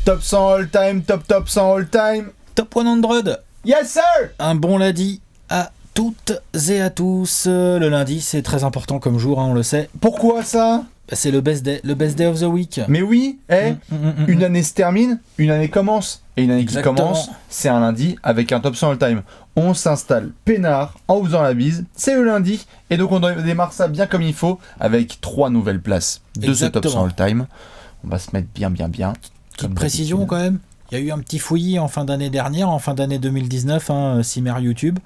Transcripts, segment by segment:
Top 100 all time, top 100 all time. Top 100. Yes sir. Un bon lundi à toutes et à tous. Le lundi, c'est très important comme jour, on le sait. Pourquoi ça? C'est le best day of the week. Mais oui, une année se termine, une année commence. Et une année Exactement. qui commence, c'est un lundi avec un top 100 all time. On s'installe peinard en faisant la bise, c'est le lundi. Et donc on démarre ça bien comme il faut avec 3 nouvelles places de ce top 100 all time. On va se mettre bien. Petite précision quand même. Il y a eu un petit fouillis en fin d'année dernière, en fin d'année 2019, Cimer YouTube.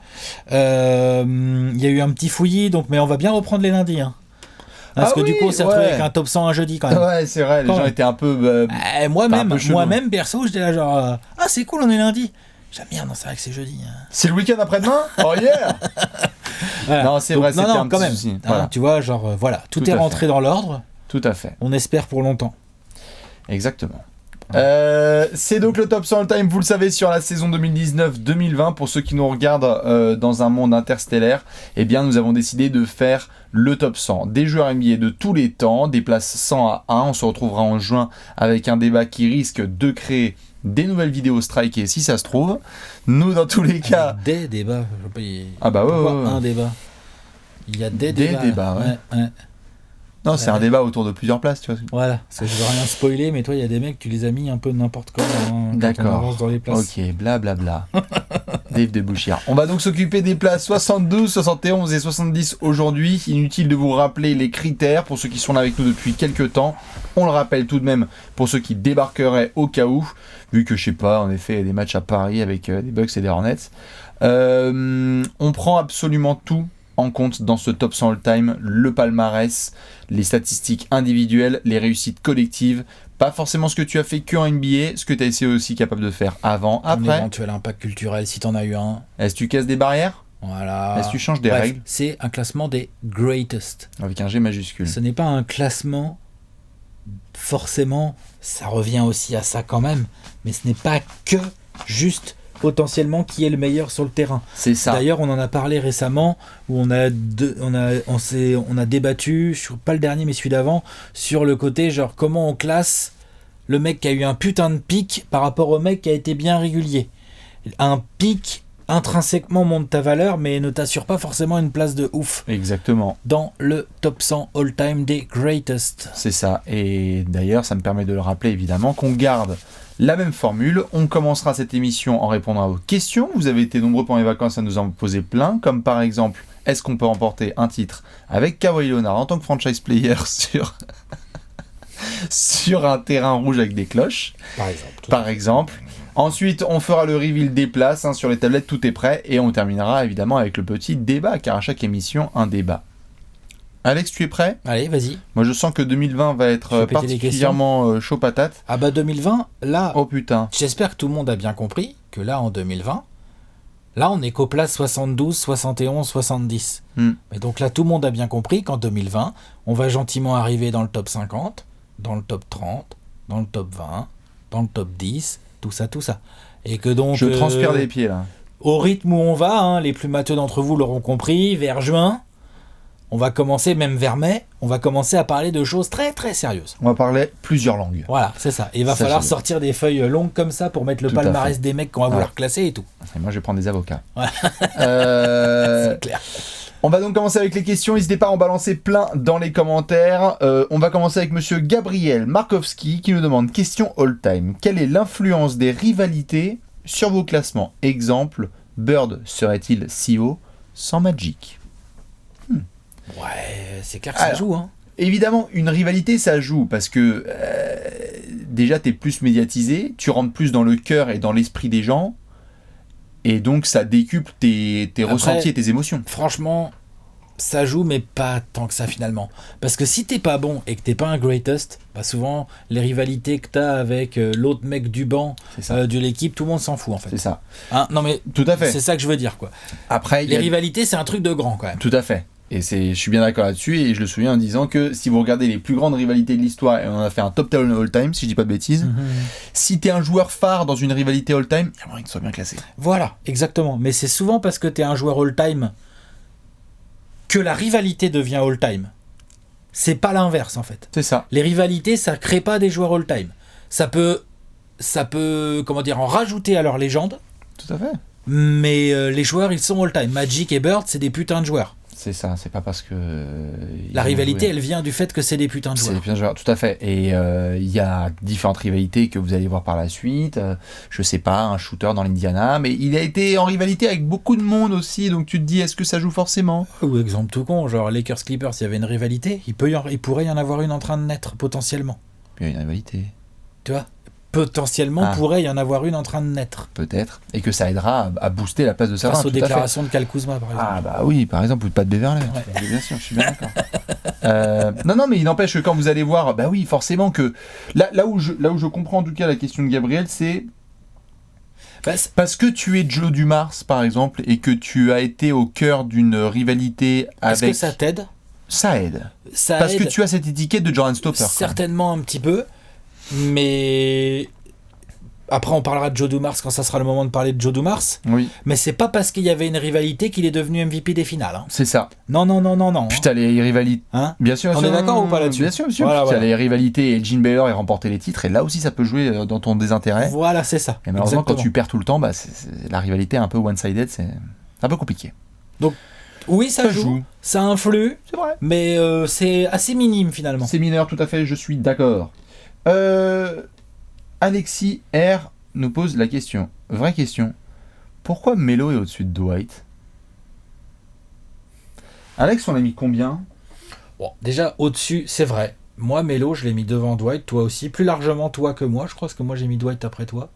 Il y a eu un petit fouillis, donc, mais on va bien reprendre les lundis. Parce que du coup, on s'est retrouvé avec un top 100 un jeudi quand même. Ouais, c'est vrai, les gens étaient un peu. Moi-même, perso, j'étais là genre ah, c'est cool, on est lundi. Merde, non, c'est vrai que c'est jeudi. C'est le week-end après-demain. Oh yeah. Voilà. Non, c'est vrai, c'était un quand petit même. souci. Voilà. Tu vois, genre, voilà, tout est rentré dans l'ordre. Tout à fait. On espère pour longtemps. Exactement. C'est donc le top 100 all time, vous le savez, sur la saison 2019-2020. Pour ceux qui nous regardent dans un monde interstellaire, eh bien nous avons décidé de faire le top 100 des joueurs NBA de tous les temps, des places 100 à 1. On se retrouvera en juin avec un débat qui risque de créer des nouvelles vidéos strikées si ça se trouve. Nous, dans tous les cas, des débats. Ah bah ouais. Un débat. Il y a des débats, ouais. Non, c'est un débat autour de plusieurs places, tu vois. Voilà, je veux rien spoiler, mais toi, il y a des mecs, tu les as mis un peu n'importe comment. D'accord. Quand on avance dans les places. Ok, blablabla. Dave de Bouchière. On va donc s'occuper des places 72, 71 et 70 aujourd'hui. Inutile de vous rappeler les critères pour ceux qui sont là avec nous depuis quelques temps. On le rappelle tout de même pour ceux qui débarqueraient au cas où, vu que, je sais pas, en effet, il y a des matchs à Paris avec des Bucks et des Hornets. On prend absolument tout en compte dans ce top 100 all time, le palmarès, les statistiques individuelles, les réussites collectives, pas forcément ce que tu as fait que en NBA, ce que tu as essayé aussi capable de faire avant, après. Un éventuel impact culturel si t'en as eu un. Est-ce que tu casses des barrières? Voilà. Est-ce que tu changes des règles? C'est un classement des greatest. Avec un G majuscule. Ce n'est pas un classement, forcément, ça revient aussi à ça quand même, mais ce n'est pas que juste potentiellement qui est le meilleur sur le terrain. C'est ça. D'ailleurs, on en a parlé récemment où on a débattu sur pas le dernier mais celui d'avant sur le côté genre comment on classe le mec qui a eu un putain de pic par rapport au mec qui a été bien régulier. Un pic intrinsèquement monte ta valeur mais ne t'assure pas forcément une place de ouf. Exactement. Dans le top 100 all-time des greatest. C'est ça. Et d'ailleurs, ça me permet de le rappeler évidemment qu'on garde la même formule. On commencera cette émission en répondant à vos questions. Vous avez été nombreux pendant les vacances à nous en poser plein, comme par exemple, est-ce qu'on peut remporter un titre avec Kawhi Leonard en tant que franchise player sur un terrain rouge avec des cloches, par exemple. Ensuite, on fera le reveal des places sur les tablettes, tout est prêt, et on terminera évidemment avec le petit débat, car à chaque émission, un débat. Alex, tu es prêt? Allez, vas-y. Moi, je sens que 2020 va être particulièrement chaud patate. Ah bah 2020, là... Oh putain. J'espère que tout le monde a bien compris que là, en 2020, là, on est qu'aux places 72, 71, 70. Mais donc là, tout le monde a bien compris qu'en 2020, on va gentiment arriver dans le top 50, dans le top 30, dans le top 20, dans le top 10, tout ça. Et que donc... Je transpire des pieds, là. Au rythme où on va, les plus matheux d'entre vous l'auront compris, vers juin... On va commencer, même vers mai, on va commencer à parler de choses très très sérieuses. On va parler plusieurs langues. Voilà, c'est ça. Et il va falloir sortir des feuilles longues comme ça pour mettre le palmarès des mecs qu'on va vouloir classer et tout. Et moi je vais prendre des avocats. Ouais. C'est clair. On va donc commencer avec les questions. N'hésitez pas à en balancer plein dans les commentaires. On va commencer avec monsieur Gabriel Markowski qui nous demande question all-time. Quelle est l'influence des rivalités sur vos classements? Exemple, Bird serait-il si haut sans Magic? Ouais, c'est clair que ça joue. Évidemment, une rivalité, ça joue, parce que déjà, t'es plus médiatisé, tu rentres plus dans le cœur et dans l'esprit des gens, et donc ça décuple tes ressentis et tes émotions. Franchement, ça joue, mais pas tant que ça finalement. Parce que si t'es pas bon et que t'es pas un greatest, bah souvent, les rivalités que t'as avec l'autre mec du banc de l'équipe, tout le monde s'en fout en fait. C'est ça. Non mais, tout à fait. C'est ça que je veux dire, quoi. Après, les rivalités, c'est un truc de grand quand même. Tout à fait. Et je suis bien d'accord là-dessus, et je le souviens en disant que si vous regardez les plus grandes rivalités de l'histoire, et on a fait un top 10 all-time, si je dis pas de bêtises, si t'es un joueur phare dans une rivalité all-time, il y a moyen que tu sois bien classé. Voilà, exactement. Mais c'est souvent parce que t'es un joueur all-time que la rivalité devient all-time. C'est pas l'inverse, en fait. C'est ça. Les rivalités, ça crée pas des joueurs all-time. Ça peut ça peut, en rajouter à leur légende. Tout à fait. Mais les joueurs, ils sont all-time. Magic et Bird, c'est des putains de joueurs. C'est ça, c'est pas parce que... La rivalité, elle vient du fait que c'est des putains de joueurs. C'est des putains de joueurs, tout à fait. Et il y a différentes rivalités que vous allez voir par la suite. Je sais pas, un shooter dans l'Indiana, mais il a été en rivalité avec beaucoup de monde aussi, donc tu te dis, est-ce que ça joue forcément ? Ou exemple tout con, genre Lakers-Clippers, il y avait une rivalité, il pourrait y en avoir une en train de naître, potentiellement. Il y a une rivalité. Tu vois ? Potentiellement, pourrait y en avoir une en train de naître. Peut-être. Et que ça aidera à booster la place de certains. Grâce aux déclarations de Kyle Kuzma, par exemple. Ah bah oui, par exemple, ou de Pat Beverley. Ouais. Bien sûr, je suis bien d'accord. Non, mais il n'empêche que quand vous allez voir, bah oui, forcément que... Là où je comprends en tout cas la question de Gabriel, c'est... Parce que tu es Joe Dumars, par exemple, et que tu as été au cœur d'une rivalité avec... Est-ce que ça t'aide ? Ça aide. Parce que tu as cette étiquette de Jordan Stopper. Certainement un petit peu. Mais après on parlera de Joe Dumars quand ça sera le moment de parler de Joe Dumars. Oui. Mais c'est pas parce qu'il y avait une rivalité qu'il est devenu MVP des finales. Hein. C'est ça. Non. Putain, les rivalités. Hein, bien sûr. On est d'accord ou pas là-dessus ? Bien sûr. Voilà. Les rivalités et Elgin Baylor et remporter les titres. Et là aussi, ça peut jouer dans ton désintérêt. Voilà, c'est ça. Et malheureusement, quand tu perds tout le temps, la rivalité est un peu one-sided. C'est un peu compliqué. Donc, oui, ça joue. Ça influe. C'est vrai. Mais c'est assez minime finalement. C'est mineur, tout à fait. Je suis d'accord. Alexis R nous pose la question, vraie question, pourquoi Melo est au-dessus de Dwight ? Alex, on l'a mis combien ? Bon, déjà au-dessus, c'est vrai. Moi, Melo, je l'ai mis devant Dwight, toi aussi, plus largement toi que moi, je crois, parce que moi j'ai mis Dwight après toi.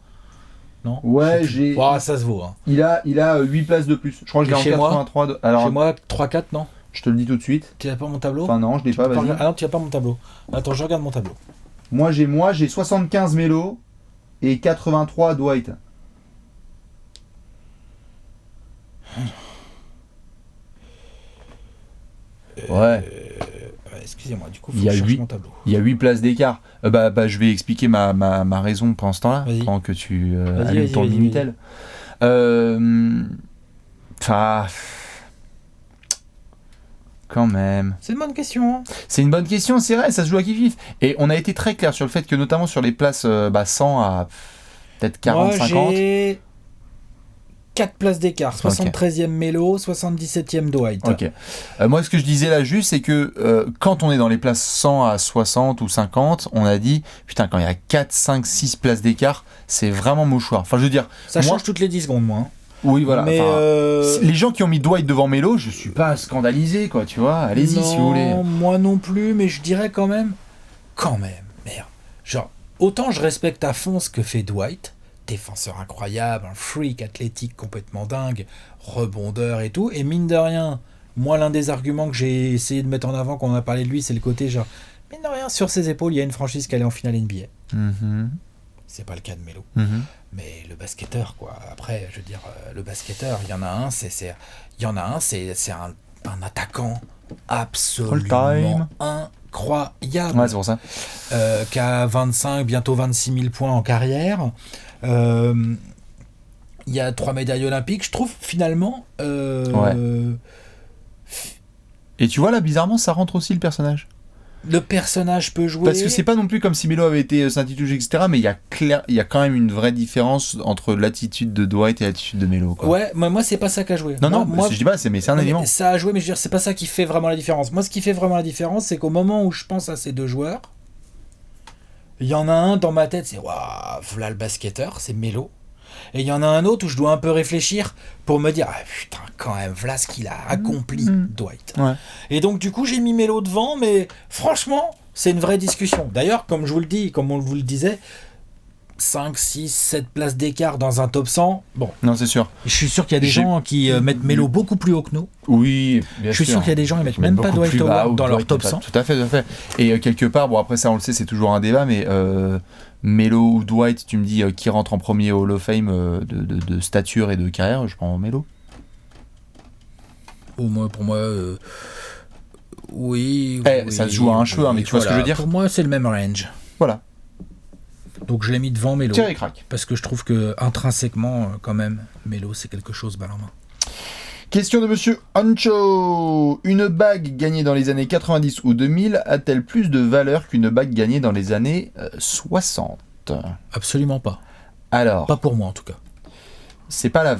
Non ? Ouais, j'ai... ça se vaut. Hein. Il a 8 places de plus. Je crois que je l'ai en 83. Alors, chez moi, 3-4, non ? Je te le dis tout de suite. Tu n'as pas mon tableau ? Enfin non, je l'ai pas, vas-y. Ah non, tu n'as pas mon tableau. Attends, je regarde mon tableau. Moi j'ai 75 Melo et 83 Dwight. Ouais. Excusez-moi, du coup, faut que je cherche mon tableau. Il y a 8 places d'écart. Je vais expliquer ma raison pendant ce temps-là, pendant que tu allumes ton Minitel. Quand même. C'est une bonne question. Hein. C'est une bonne question, c'est vrai, ça se joue à kiff-kiff. Et on a été très clair sur le fait que, notamment sur les places 100 à peut-être 40-50. Moi, j'ai 4 places d'écart. 73e Melo, 77e Dwight. Ok. Moi, ce que je disais là juste, c'est que quand on est dans les places 100 à 60 ou 50, on a dit, putain, quand il y a 4, 5, 6 places d'écart, c'est vraiment mouchoir. Enfin, je veux dire... Ça change toutes les 10 secondes, moi. Hein. Oui, voilà. Mais les gens qui ont mis Dwight devant Melo, je suis pas scandalisé, quoi, tu vois. Allez-y si vous voulez. Moi non plus, mais je dirais quand même, merde. Genre, autant je respecte à fond ce que fait Dwight, défenseur incroyable, un freak athlétique complètement dingue, rebondeur et tout, et mine de rien, moi l'un des arguments que j'ai essayé de mettre en avant quand on a parlé de lui, c'est le côté genre, mine de rien, sur ses épaules, il y a une franchise qui allait en finale NBA. Mm-hmm. C'est pas le cas de Melo. Mm-hmm. Mais le basketteur, quoi. Après, je veux dire, le basketteur, il y en a un, c'est un attaquant absolument incroyable. Ouais, c'est pour ça. Qui a 25, bientôt 26 000 points en carrière. Il y a 3 médailles olympiques. Je trouve, finalement... Ouais. Et tu vois, là, bizarrement, ça rentre aussi le personnage. Le personnage peut jouer. Parce que c'est pas non plus comme si Melo avait été Saint-Titouche, etc. Mais il y a quand même une vraie différence entre l'attitude de Dwight et l'attitude de Melo. Quoi. Ouais, mais moi c'est pas ça qui a joué. Moi, je dis pas, mais c'est un élément. Ça a joué, mais je veux dire, c'est pas ça qui fait vraiment la différence. Moi, ce qui fait vraiment la différence, c'est qu'au moment où je pense à ces deux joueurs, il y en a un dans ma tête, c'est waouh, voilà le basketteur, c'est Melo. Et il y en a un autre où je dois un peu réfléchir pour me dire ah putain quand même voilà ce qu'il a accompli Dwight. Ouais. Et donc du coup j'ai mis Melo devant, mais franchement c'est une vraie discussion. D'ailleurs comme je vous le dis, comme on vous le disait, 5, 6, 7 places d'écart dans un top 100, bon. Non c'est sûr. Je suis sûr qu'il y a des gens qui mettent Melo beaucoup plus haut que nous. Oui, bien sûr. Je suis sûr qu'il y a des gens qui mettent même pas Dwight Howard dans leur top 100. Tout à fait. Et quelque part, bon après ça on le sait c'est toujours un débat, mais Melo ou Dwight, tu me dis qui rentre en premier au Hall of Fame de stature et de carrière, je prends Melo. Pour moi, oui. Ça se joue à un cheveu, mais tu vois ce que je veux dire. Pour moi, c'est le même range. Voilà. Donc je l'ai mis devant Melo. Thierry Crack. Parce que je trouve que intrinsèquement, quand même, Melo, c'est quelque chose balle en main. Question de monsieur Ancho. Une bague gagnée dans les années 90 ou 2000 a-t-elle plus de valeur qu'une bague gagnée dans les années 60 ? importante. Absolument pas. Alors, Pas pour moi en tout cas. c'est pas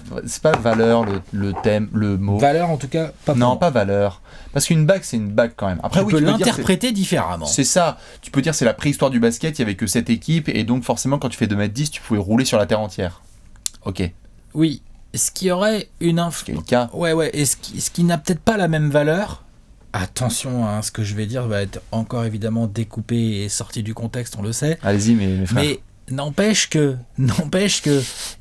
valeur, le thème, le mot. Valeur en tout cas, pas pour Non, moi. pas valeur. Parce qu'une bague, c'est une bague quand même. Après, Tu oui, peux tu peux dire l'interpréter différemment. c'est ça. Tu peux dire c'est la préhistoire du basket, il y avait que 7 équipes, et donc forcément, quand tu fais 2m10, tu pouvais rouler sur la terre entière. Ok, Oui. Ce qui aurait une c'est le cas. Ouais. Et ce qui n'a peut-être pas la même valeur. Attention, hein, ce que je vais dire va être encore évidemment découpé et sorti du contexte, on le sait. Allez-y, mes frères. Mais n'empêche que,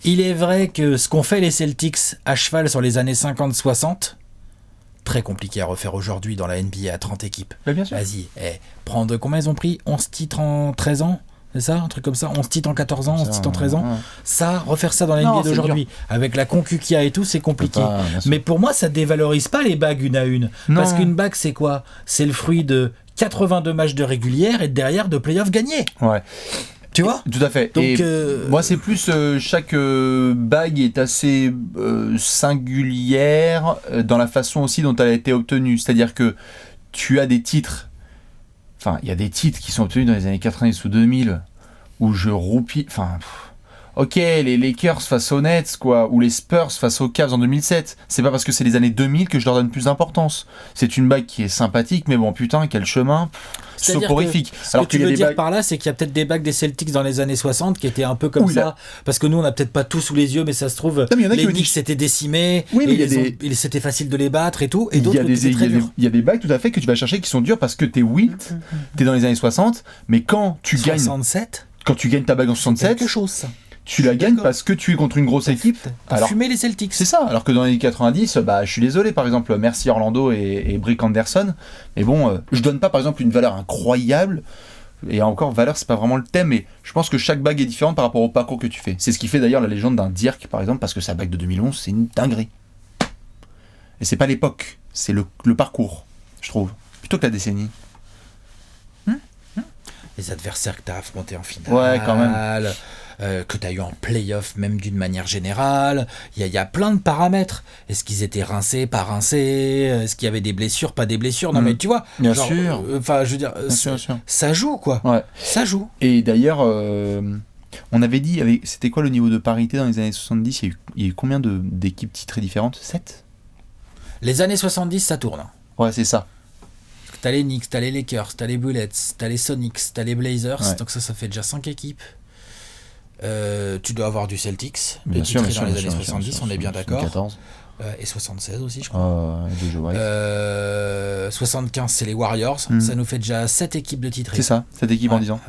il est vrai que ce qu'ont fait les Celtics à cheval sur les années 50-60, très compliqué à refaire aujourd'hui dans la NBA à 30 équipes. Mais bien sûr. Vas-y, prendre combien ils ont pris 11 titres en 13 ans? C'est ça, un truc comme ça, 11 titres en 14 ans, 11 titres en 13 ans. Ouais. Ça, refaire ça dans la Non, NBA c'est d'aujourd'hui, avec la concu qu'il y a et tout, c'est compliqué. Pas, bien sûr. Mais pour moi, ça dévalorise pas les bagues une à une. Non. Parce qu'une bague, c'est quoi? C'est le fruit de 82 matchs de régulière et derrière de playoffs gagnés. Ouais. Tu vois? Tout à fait. Donc, Et moi, c'est plus chaque bague est assez singulière dans la façon aussi dont elle a été obtenue. C'est-à-dire que tu as des titres. Enfin, il y a des titres qui sont obtenus dans les années 90 ou 2000 où je roupie. Enfin, ok, les Lakers face aux Nets, quoi, ou les Spurs face aux Cavs en 2007. C'est pas parce que c'est les années 2000 que je leur donne plus d'importance. C'est une bague qui est sympathique, mais bon, putain, quel chemin. C'est-à-dire Soporifique. Ce que tu veux dire par là, c'est qu'il y a peut-être des bagues des Celtics dans les années 60 qui étaient un peu comme ça. Parce que nous, on n'a peut-être pas tout sous les yeux, mais ça se trouve, les Knicks s'étaient décimés, oui, mais et c'était facile de les battre et tout. Et il d'autres y a qui étaient très durs. il y a des bagues tout à fait que tu vas chercher qui sont dures parce que t'es wilt, t'es dans les années 60, mais quand tu gagnes 67, quand tu gagnes ta bague en 67, quelque chose ça. tu la gagnes parce que tu es contre une grosse équipe. T'as fumé les Celtics. C'est ça, alors que dans les années 90, bah, je suis désolé, par exemple, merci Orlando et Brick Anderson, mais bon, je donne pas par exemple une valeur incroyable, et encore, valeur, c'est pas vraiment le thème, mais je pense que chaque bague est différente par rapport au parcours que tu fais. C'est ce qui fait d'ailleurs la légende d'un Dirk, par exemple, parce que sa bague de 2011, c'est une dinguerie. Et c'est pas l'époque, c'est le parcours, je trouve, plutôt que la décennie. Les adversaires que tu as affrontés en finale, ouais, quand même. Que tu as eu en play-off même d'une manière générale, il y a plein de paramètres. Est-ce qu'ils étaient rincés, pas rincés? Est-ce qu'il y avait des blessures, pas des blessures? Non mais tu vois, bien sûr. Enfin, je veux dire, bien sûr. Ça joue quoi. Ouais. Ça joue. Et d'ailleurs, on avait dit, c'était quoi le niveau de parité dans les années 70? Il y a eu combien d'équipes titrées différentes? 7? Les années 70, ça tourne. Ouais, c'est ça. T'as les Knicks, t'as les Lakers, t'as les Bullets, t'as les Sonics, t'as les Blazers, ouais. Donc ça fait déjà 5 équipes. Tu dois avoir du Celtics, bien sûr, dans les années 70, on est bien d'accord. 14. Et 76 aussi, je crois. 75, c'est les Warriors. Ça nous fait déjà 7 équipes de titrés. C'est ça, 7 équipes en 10 ans.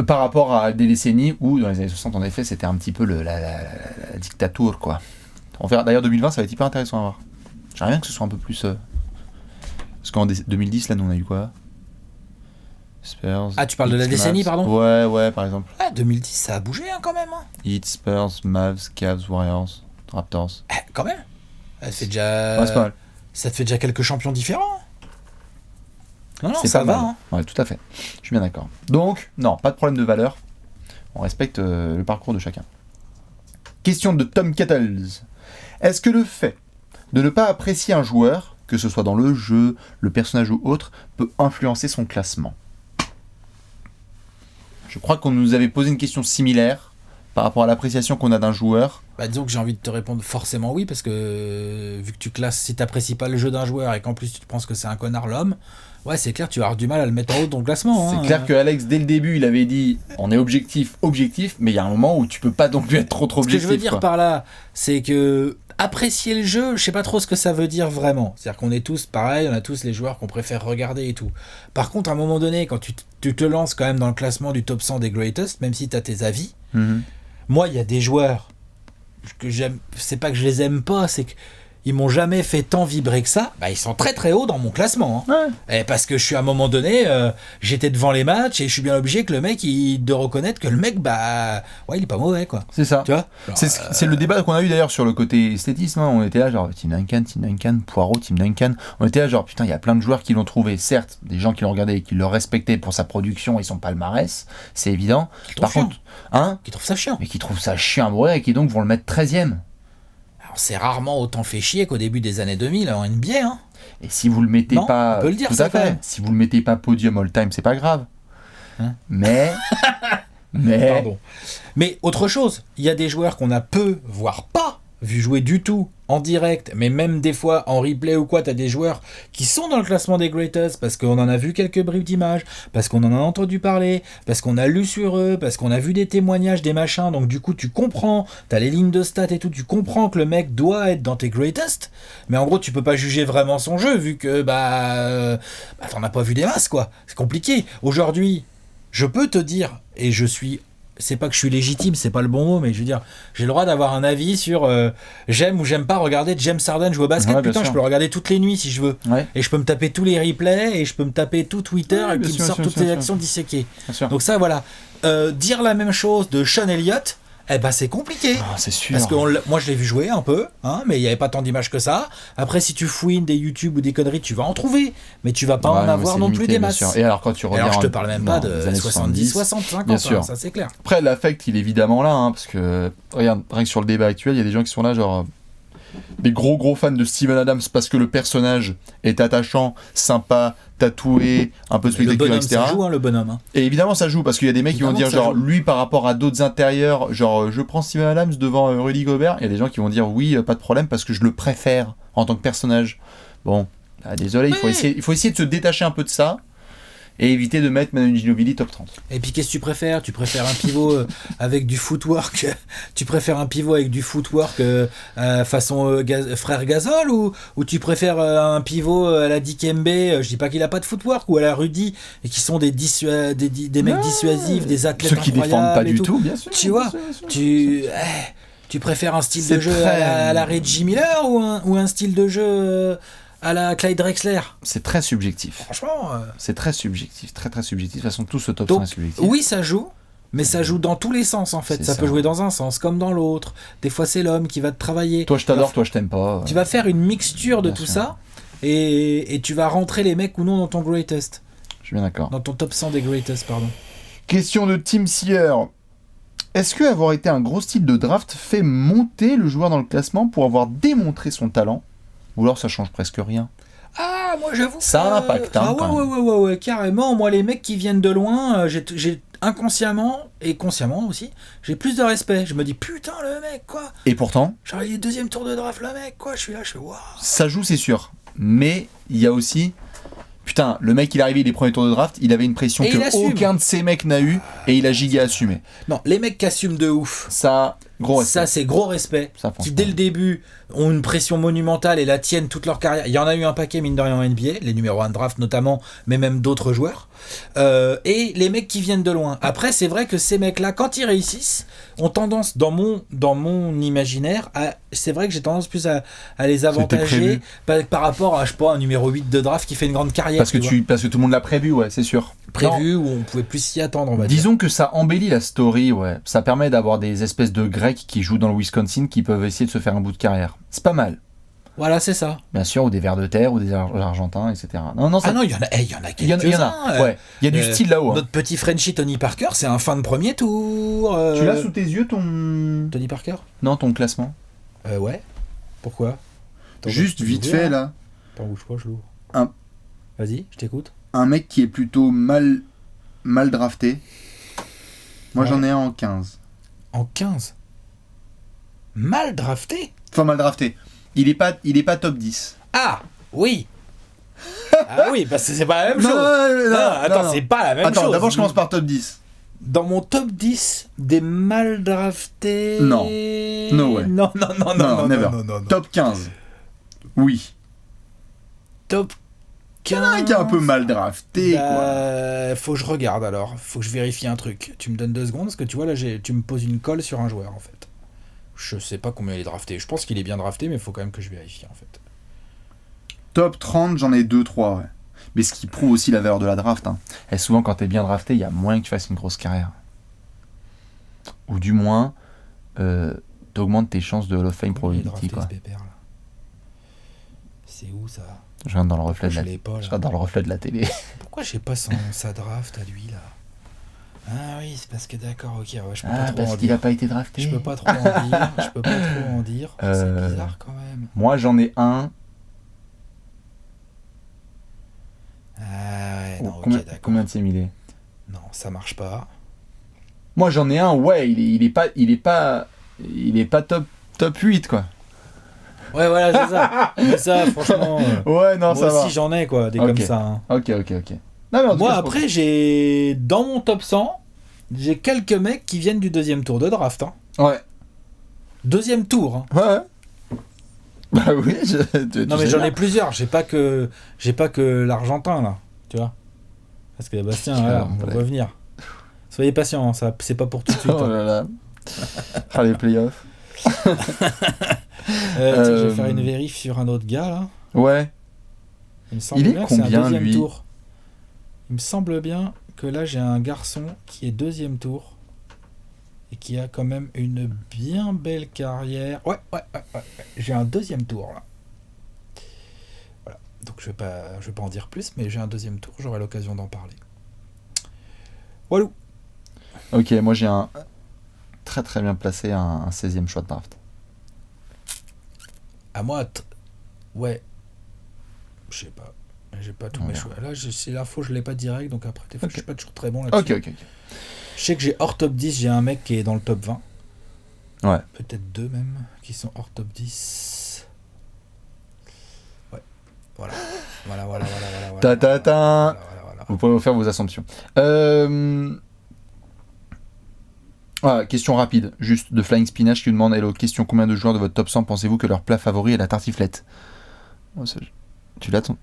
Par rapport à des décennies où, dans les années 60, en effet, c'était un petit peu la dictature, quoi. On verra. D'ailleurs, 2020, ça va être hyper intéressant à voir. J'aimerais bien que ce soit un peu plus... Parce qu'en 2010, là, nous, on a eu quoi? Spurs. Ah, tu parles de la décennie, pardon? Ouais, par exemple. Ah, 2010, ça a bougé quand même. Heat, Spurs, Mavs, Cavs, Warriors, Raptors. Quand même. Ça fait déjà... Ouais, c'est pas mal. Ça te fait déjà quelques champions différents. Non, c'est ça pas va. mal. Hein. Ouais, tout à fait. Je suis bien d'accord. Donc, non, pas de problème de valeur. On respecte le parcours de chacun. Question de Tom Kettles. Est-ce que le fait de ne pas apprécier un joueur, que ce soit dans le jeu, le personnage ou autre, peut influencer son classement? Je crois qu'on nous avait posé une question similaire par rapport à l'appréciation qu'on a d'un joueur. Bah, disons que j'ai envie de te répondre forcément oui, parce que vu que tu classes, si tu n'apprécies pas le jeu d'un joueur et qu'en plus tu penses que c'est un connard l'homme, ouais, c'est clair, tu vas avoir du mal à le mettre en haut de ton classement. C'est clair que Alex, dès le début, il avait dit on est objectif, mais il y a un moment où tu peux pas non plus être trop objectif. Ce que je veux dire par là, c'est que apprécier le jeu, je sais pas trop ce que ça veut dire vraiment. C'est-à-dire qu'on est tous pareil, on a tous les joueurs qu'on préfère regarder et tout. Par contre, à un moment donné, quand tu te lances quand même dans le classement du top 100 des greatest, même si tu as tes avis, moi, il y a des joueurs que j'aime, c'est pas que je les aime pas, c'est que ils m'ont jamais fait tant vibrer que ça. Bah, ils sont très très hauts dans mon classement. Hein. Ouais. Et parce que je suis à un moment donné, j'étais devant les matchs et je suis bien obligé que le mec, de reconnaître que le mec, bah, ouais, il est pas mauvais, quoi. C'est ça. Tu vois c'est le débat qu'on a eu d'ailleurs sur le côté esthétisme. Hein. On était là, genre, Tim Duncan, Poirot, Tim Duncan. On était là, genre, putain, il y a plein de joueurs qui l'ont trouvé. Certes, des gens qui l'ont regardé et qui le respectaient pour sa production et son palmarès, c'est évident. Par contre, qui trouvent ça chiant. Mais qui trouvent ça chiant à mourir et qui donc vont le mettre 13e. Alors, c'est rarement autant fait chier qu'au début des années 2000 en NBA. Hein. Et si vous le mettez pas, on peut le dire, tout à fait. Si vous le mettez pas podium all time, c'est pas grave. Mais Pardon. Mais autre chose, il y a des joueurs qu'on a peu, voire pas, vu jouer du tout en direct, mais même des fois en replay ou quoi, t'as des joueurs qui sont dans le classement des greatest parce qu'on en a vu quelques bribes d'images, parce qu'on en a entendu parler, parce qu'on a lu sur eux, parce qu'on a vu des témoignages, des machins, donc du coup tu comprends, t'as les lignes de stats et tout, tu comprends que le mec doit être dans tes greatest, mais en gros tu peux pas juger vraiment son jeu vu que t'en as pas vu des masses quoi, c'est compliqué. Aujourd'hui, je peux te dire, et c'est pas que je suis légitime, c'est pas le bon mot, mais je veux dire, j'ai le droit d'avoir un avis sur j'aime ou j'aime pas regarder James Harden jouer au basket. Ouais, putain, sûr. je peux le regarder toutes les nuits si je veux. Ouais. Et je peux me taper tous les replays et je peux me taper tout Twitter et qui me sort toutes les actions disséquées. Donc ça, voilà. Dire la même chose de Sean Elliott, c'est compliqué. C'est sûr. Parce que moi je l'ai vu jouer un peu, mais il n'y avait pas tant d'images que ça. Après, si tu fouines des YouTube ou des conneries, tu vas en trouver, mais tu vas pas en avoir non limité, plus des masses. Et alors quand tu regardes, je te parle même pas de 70, 60, 50, ça c'est clair. Après, l'affect, il est évidemment là, parce que regarde, rien que sur le débat actuel, il y a des gens qui sont là, genre des gros fans de Steven Adams parce que le personnage est attachant, sympa, tatoué, un peu spectaculaire, etc. Ça joue, le bonhomme. Et évidemment, ça joue parce qu'il y a des mecs qui vont dire, genre, lui par rapport à d'autres intérieurs, genre, je prends Steven Adams devant Rudy Gobert. Il y a des gens qui vont dire, oui, pas de problème parce que je le préfère en tant que personnage. Bon, désolé, il faut essayer de se détacher un peu de ça. Et éviter de mettre Manu Ginobili top 30. Et puis qu'est-ce que tu préfères ? Tu préfères un pivot avec du footwork façon frère Gasol ou tu préfères un pivot à la Dikembe, je dis pas qu'il a pas de footwork, ou à la Rudy, et qui sont des mecs dissuasifs, des athlètes ceux qui défendent pas du tout, bien sûr. Tu vois, tu préfères un style de jeu à la Reggie Miller ou un style de jeu à la Clyde Drexler. C'est très subjectif. Franchement. C'est très subjectif, très subjectif. De toute façon, tout ce top 100 est subjectif. Oui, ça joue, mais ça joue dans tous les sens en fait. Ça peut jouer dans un sens comme dans l'autre. Des fois, c'est l'homme qui va te travailler. Toi, je t'adore, toi, je t'aime pas. Tu vas faire une mixture de tout ça et tu vas rentrer les mecs ou non dans ton greatest. Je suis bien d'accord. Dans ton top 100 des greatest, pardon. Question de Tim Sear. Est-ce que avoir été un gros style de draft fait monter le joueur dans le classement pour avoir démontré son talent ? Ou alors ça change presque rien. Ah, moi j'avoue. Ça a un impact. Ouais, carrément. Moi, les mecs qui viennent de loin, j'ai inconsciemment et consciemment aussi, j'ai plus de respect. Je me dis putain, le mec, quoi. Et pourtant, genre, il est deuxième tour de draft, le mec, quoi. Je suis là, je fais waouh. Ça joue, c'est sûr. Mais il y a aussi. Putain, le mec, il est arrivé les premiers tours de draft, il avait une pression que aucun de ces mecs n'a eu et il a giga assumé. Non, les mecs qui assument de ouf. Ça, gros respect. Ça, c'est gros respect. Qui, dès le début, ont une pression monumentale et la tiennent toute leur carrière. Il y en a eu un paquet, mine de rien, en NBA, les numéros 1 de draft notamment, mais même d'autres joueurs. Et les mecs qui viennent de loin. Après, c'est vrai que ces mecs-là, quand ils réussissent, ont tendance, dans mon imaginaire, c'est vrai que j'ai tendance plus à les avantager par rapport à, je sais pas, un numéro 8 de draft qui fait une grande carrière. Parce que tout le monde l'a prévu, ouais, c'est sûr. Prévu, où on pouvait plus s'y attendre, on va dire. Disons que ça embellit la story, ouais. Ça permet d'avoir des espèces de Grecs qui jouent dans le Wisconsin qui peuvent essayer de se faire un bout de carrière. C'est pas mal. Voilà, c'est ça. Bien sûr, ou des vers de terre, ou des Argentins, etc. Non, il y en a quelques-uns. Il y en a, ouais. Il y a du style là-haut. Notre petit Frenchie Tony Parker, c'est un fin de premier tour. Tu l'as sous tes yeux, ton... Tony Parker ? Non, ton classement. Ouais. Pourquoi ? Juste vite fait, là. Attends, bouge pas, je l'ouvre. Vas-y, je t'écoute. Un mec qui est plutôt mal drafté. Moi, j'en ai un en 15. En 15 ? Mal drafté ? Enfin, mal drafté. Il est pas top 10. Ah, oui. Ah oui, parce que c'est pas la même chose. Non, c'est pas la même chose. Attends, d'abord, je commence par top 10. Dans mon top 10 des mal draftés... Non. No way. Non. Top 15. Oui. Top 15. Il y en a un qui est un peu mal drafté, quoi. Faut que je regarde alors. Faut que je vérifie un truc. Tu me donnes 2 secondes parce que tu vois là, tu me poses une colle sur un joueur en fait. Je sais pas combien il est drafté. Je pense qu'il est bien drafté, mais il faut quand même que je vérifie en fait. Top 30, j'en ai 2-3, ouais. Mais ce qui prouve aussi la valeur de la draft. Hein. Et souvent, quand t'es bien drafté, il y a moyen que tu fasses une grosse carrière. Ou du moins, t'augmentes tes chances de Hall of Fame probability, quoi. C'est où ça ? Je regarde dans le reflet dans le reflet de la télé. Pourquoi j'ai pas sa draft à lui là ? Ah oui, c'est parce que d'accord, ok, ouais, je peux pas trop parce en qu'il dire. a pas été drafté. Je peux pas trop en dire. C'est bizarre quand même. Moi j'en ai un. Ah ouais, non, combien, ok, d'accord. Combien de il est ? Non, ça marche pas. Moi, j'en ai un, ouais, il est pas top 8, quoi. Ouais, voilà, c'est ça. Mais ça, franchement. Ouais, non, ça va. Moi aussi, j'en ai, quoi, des Ok. comme ça. Hein. Ok. Non, mais en tout Moi, cas, je après, j'ai. Dans mon top 100, j'ai quelques mecs qui viennent du deuxième tour de draft. Hein. Ouais. Deuxième tour. Hein. Ouais. Bah oui, non, mais j'en ai plusieurs. J'ai pas que l'Argentin, là. Tu vois. Parce que Bastien, voilà, on va revenir. Soyez patients, ça, c'est pas pour tout de suite. Oh là là. Ah, les playoffs. Je vais faire une vérif sur un autre gars, là. Ouais. Il me semble Il est bien combien, que c'est un deuxième lui tour. Il me semble bien que là, j'ai un garçon qui est deuxième tour et qui a quand même une bien belle carrière. Ouais. J'ai un deuxième tour, là. Voilà. Donc, je vais pas en dire plus, mais j'ai un deuxième tour. J'aurai l'occasion d'en parler. Walou. Ok, moi j'ai un très très bien placé, un 16e choix de draft. À moi, ouais. Je sais pas. J'ai pas tous mes choix. Là, c'est l'info, je l'ai pas direct, donc après, des fois, je suis pas toujours très bon là-dessus. Ok. Je sais que j'ai hors top 10, j'ai un mec qui est dans le top 20. Ouais. Peut-être deux même, qui sont hors top 10. Ouais. Voilà. Ta. Vous pouvez vous faire vos assumptions. Question rapide, juste de Flying Spinach qui nous demande hello, question, combien de joueurs de votre top 100 pensez-vous que leur plat favori est la tartiflette? Tu l'as ton...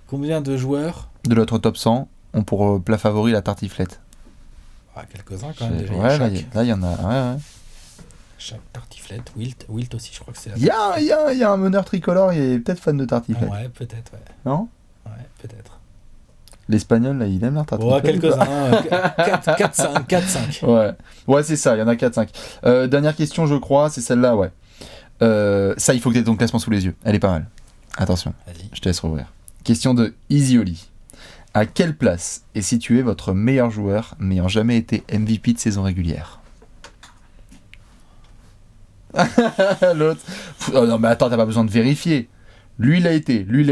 Combien de joueurs De notre top 100 ont pour plat favori la tartiflette? Quelques-uns quand même déjà. Ouais, là il y en a. Ouais. Chaque tartiflette, Wilt aussi, je crois que c'est. Il y a un meneur tricolore, il est peut-être fan de tartiflette. Ouais, peut-être, ouais. Non? Ouais, peut-être. L'espagnol, là, il aime la tartiflette. Ouais, quelques-uns. 4-5. Ouais, c'est ça, il y en a 4-5. Dernière question, je crois, c'est celle-là, ouais. Ça, il faut que tu aies ton classement sous les yeux. Elle est pas mal. Attention, vas-y. Je te laisse rouvrir. Question de Easy Oli. À quelle place est situé votre meilleur joueur n'ayant jamais été MVP de saison régulière? L'autre. Oh non, mais attends, t'as pas besoin de vérifier. Lui, il a été. Lui.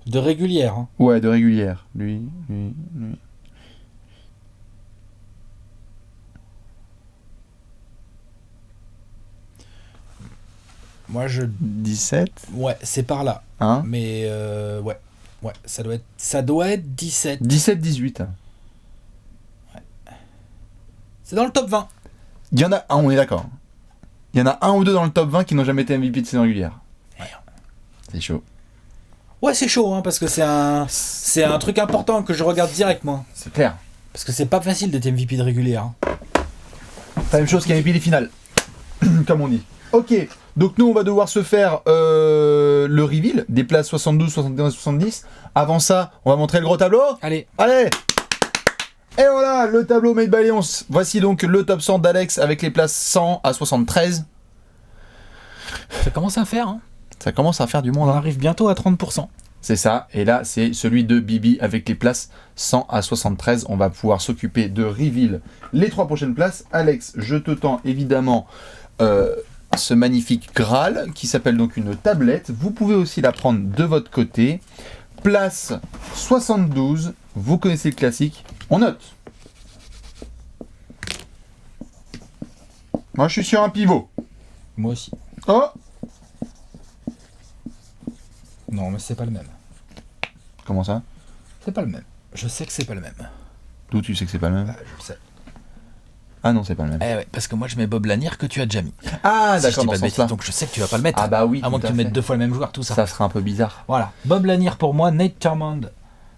De régulière. Hein. Ouais, de régulière. Lui. Moi, 17. Ouais, c'est par là. Hein? Mais ouais, ça doit être 17. 17-18. Ouais. C'est dans le top 20. Il y en a un, on est d'accord. Il y en a un ou deux dans le top 20 qui n'ont jamais été MVP de saison régulière. Ouais. C'est chaud. Ouais, c'est chaud, hein, parce que c'est un truc important que je regarde direct, moi. C'est clair. Parce que c'est pas facile d'être MVP de régulière. Hein. C'est la même chose qu'un MVP des finales. Comme on dit. Ok, donc nous on va devoir se faire le reveal des places 72, 71 et 70. Avant ça, on va montrer le gros tableau. Allez. Et voilà, le tableau made by Léonce. Voici donc le top 100 d'Alex avec les places 100 à 73. Ça commence à faire, hein. Ça commence à faire du monde. On arrive bientôt à 30%. C'est ça, et là c'est celui de Bibi avec les places 100 à 73. On va pouvoir s'occuper de reveal les 3 prochaines places. Alex, je te tends évidemment ce magnifique Graal qui s'appelle donc une tablette. Vous pouvez aussi la prendre de votre côté. Place 72, vous connaissez le classique. On note. Moi je suis sur un pivot. Moi aussi. Oh! Non, mais c'est pas le même. Comment ça? C'est pas le même. Je sais que c'est pas le même. D'où tu sais que c'est pas le même? Je le sais. Ah non, c'est pas le même. Ouais, parce que moi je mets Bob Lanier que tu as déjà mis. Ah Si d'accord, je dis dans pas ce de sens-là. bêtises, donc je sais que tu vas pas le mettre. Ah bah oui, à moins que tu mettes 2 fois le même joueur, tout ça. Ça serait un peu bizarre. Voilà. Bob Lanier pour moi, Nate Thurmond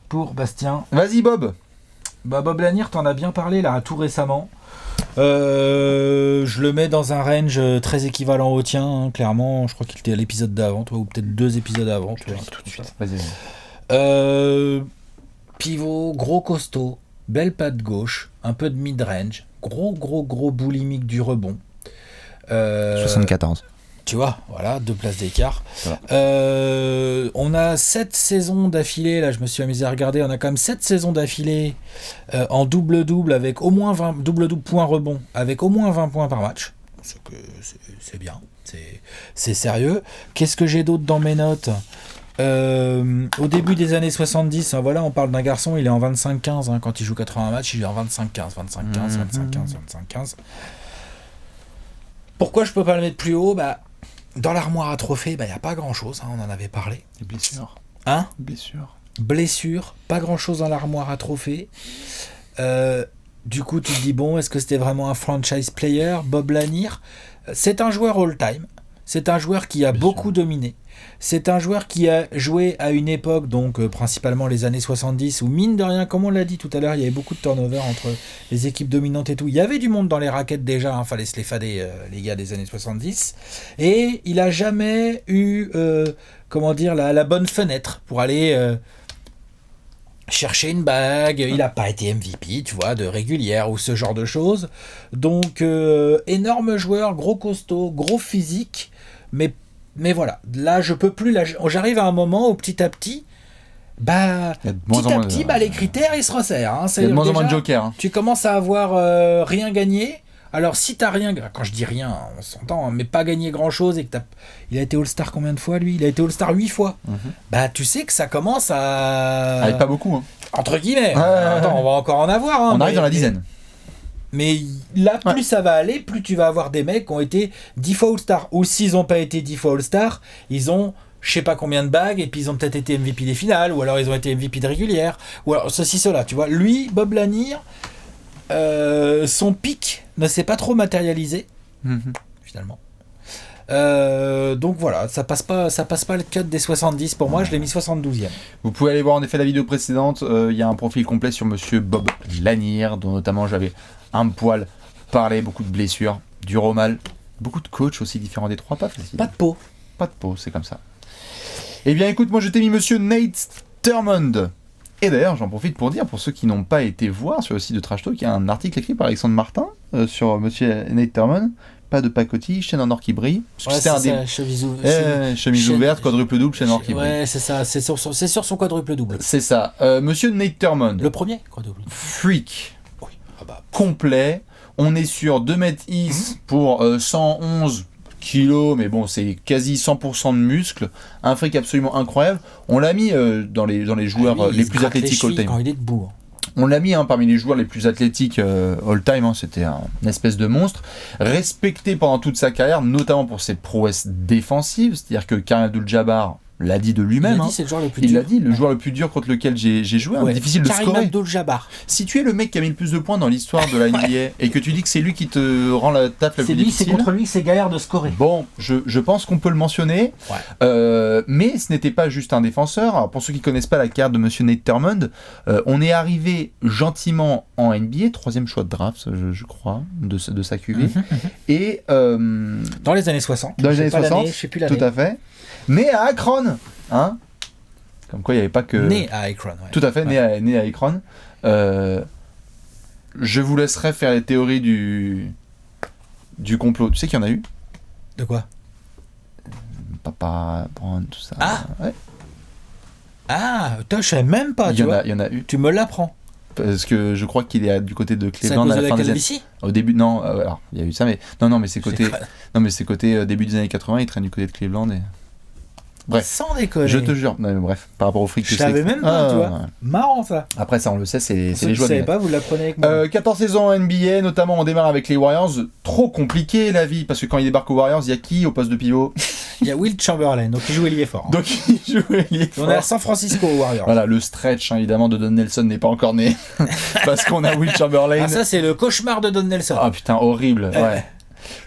pour Bastien. Vas-y Bob. Bah Bob Lanier, t'en as bien parlé là tout récemment. Je le mets dans un range très équivalent au tien, hein, clairement. Je crois qu'il était à l'épisode d'avant, toi, ou peut-être 2 épisodes avant. Tout de suite. Vas-y. Pivot, gros costaud, belle patte gauche, un peu de mid-range, gros boulimique du rebond. 74. Tu vois, voilà, 2 places d'écart. Voilà. On a 7 saisons d'affilée, là je me suis amusé à regarder, on a quand même 7 saisons d'affilée en double-double avec au moins 20 double-double points rebond, avec au moins 20 points par match. C'est bien, c'est sérieux. Qu'est-ce que j'ai d'autre dans mes notes ? Au début des années 70, hein, voilà, on parle d'un garçon, il est en 25-15, hein, quand il joue 80 matchs, il est en 25-15, 25-15, 25-15, 25-15. Pourquoi je peux pas le mettre plus haut ? Dans l'armoire à trophées, il n'y a pas grand-chose, hein, on en avait parlé. Des blessures. Hein ? Blessures. Pas grand-chose dans l'armoire à trophées. Du coup, tu te dis, bon, est-ce que c'était vraiment un franchise player, Bob Lanier ? C'est un joueur all-time. C'est un joueur qui a beaucoup dominé. C'est un joueur qui a joué à une époque, donc principalement les années 70, où mine de rien, comme on l'a dit tout à l'heure, il y avait beaucoup de turnover entre les équipes dominantes et tout. Il y avait du monde dans les raquettes déjà, fallait se les fader, les gars des années 70. Et il a jamais eu, la bonne fenêtre pour aller chercher une bague. Il n'a pas été MVP, tu vois, de régulière ou ce genre de choses. Donc, énorme joueur, gros costaud, gros physique, mais voilà, là je peux plus, j'arrive à un moment où petit à petit, les critères ils se resserrent. Hein. Il y a de moins en moins de jokers. Hein. Tu commences à avoir rien gagné. Alors si t'as rien, quand je dis rien, on s'entend, mais pas gagné grand chose et que il a été All-Star combien de fois lui ? Il a été All-Star 8 fois. Tu sais que ça commence à... Avec pas beaucoup. Hein. Entre guillemets. Attends, on va encore en avoir. Hein, on arrive dans la dizaine. Mais là, plus ça va aller, plus tu vas avoir des mecs qui ont été 10 fois All-Star. Ou s'ils n'ont pas été 10 fois All-Star, ils ont je sais pas combien de bagues, et puis ils ont peut-être été MVP des finales, ou alors ils ont été MVP de régulière, ou alors ceci, cela, tu vois. Lui, Bob Lanier, son pic ne s'est pas trop matérialisé, finalement. Donc voilà, ça passe pas le cut des 70 pour moi, je l'ai mis 72e. Vous pouvez aller voir en effet la vidéo précédente, il y a un profil complet sur monsieur Bob Lanier, dont notamment j'avais un poil parlé, beaucoup de blessures, dur au mal, beaucoup de coachs aussi différents des trois, pas facile. Pas de peau. Pas de peau, c'est comme ça. Eh bien écoute, moi je t'ai mis monsieur Nate Thurmond. Et d'ailleurs, j'en profite pour dire, pour ceux qui n'ont pas été voir sur le site de Trash Talk, il y a un article écrit par Alexandre Martin sur monsieur Nate Thurmond. Pas de pacotille, chaîne en or qui brille. Ouais, c'est ça, chemise ouverte, quadruple double, chaîne en or qui brille. Ouais, c'est ça, c'est sur son quadruple double. C'est ça. Monsieur Nate Thurmond. Le premier quadruple. Freak. Oui. Complet. On est sur 2 mètres is pour 111 kilos, mais bon, c'est quasi 100% de muscles. Un freak absolument incroyable. On l'a mis dans les joueurs les plus athlétiques all-time. Quand il est debout. On l'a mis parmi les joueurs les plus athlétiques all-time, c'était une espèce de monstre, respecté pendant toute sa carrière, notamment pour ses prouesses défensives, c'est-à-dire que Kareem Abdul-Jabbar l'a dit de lui-même. C'est le joueur le plus dur. Il l'a dit, le joueur le plus dur contre lequel j'ai joué, difficile de scorer. Kareem Abdul-Jabbar. Si tu es le mec qui a mis le plus de points dans l'histoire de la NBA et que tu dis que c'est lui qui te rend la taf la plus difficile... C'est contre lui que c'est galère de scorer. Bon, je pense qu'on peut le mentionner, mais ce n'était pas juste un défenseur. Alors, pour ceux qui ne connaissent pas la carte de monsieur Nate Thurmond, on est arrivé gentiment en NBA, 3e choix de draft, je crois, de sa QV. Et... dans les années 60. Dans les années 60, je sais plus l'année. Tout à fait. Né à Akron, hein. Comme quoi il n'y avait pas que... Né à Akron, ouais. Tout à fait, né à Akron. Je vous laisserai faire les théories du complot. Tu sais qu'il y en a eu ? De quoi ? Papa Brown, tout ça. Ah ouais. Ah, je savais même pas, il y en a eu. Tu me l'apprends. Parce que je crois qu'il est du côté de Cleveland à la fin des années. Au début, non, alors il y a eu ça, mais non, mais c'est côté début des années 80, il traîne du côté de Cleveland et... Bref, sans déconner. Je te jure, non, mais bref, par rapport au fric, je savais même pas, tu vois. Ouais. Marrant ça. Après ça, on le sait, c'est les joies. Je savais pas, vous l'apprenez avec moi. 14 saisons en NBA, notamment on démarre avec les Warriors. Trop compliqué la vie, parce que quand il débarque aux Warriors, il y a qui au poste de pivot ? Il y a Wilt Chamberlain, donc il joue ailier fort. Donc il joue ailier fort. On est à San Francisco aux Warriors. Voilà, le stretch évidemment de Don Nelson n'est pas encore né, parce qu'on a Wilt Chamberlain. Ah ça c'est le cauchemar de Don Nelson. Ah putain, horrible, ouais.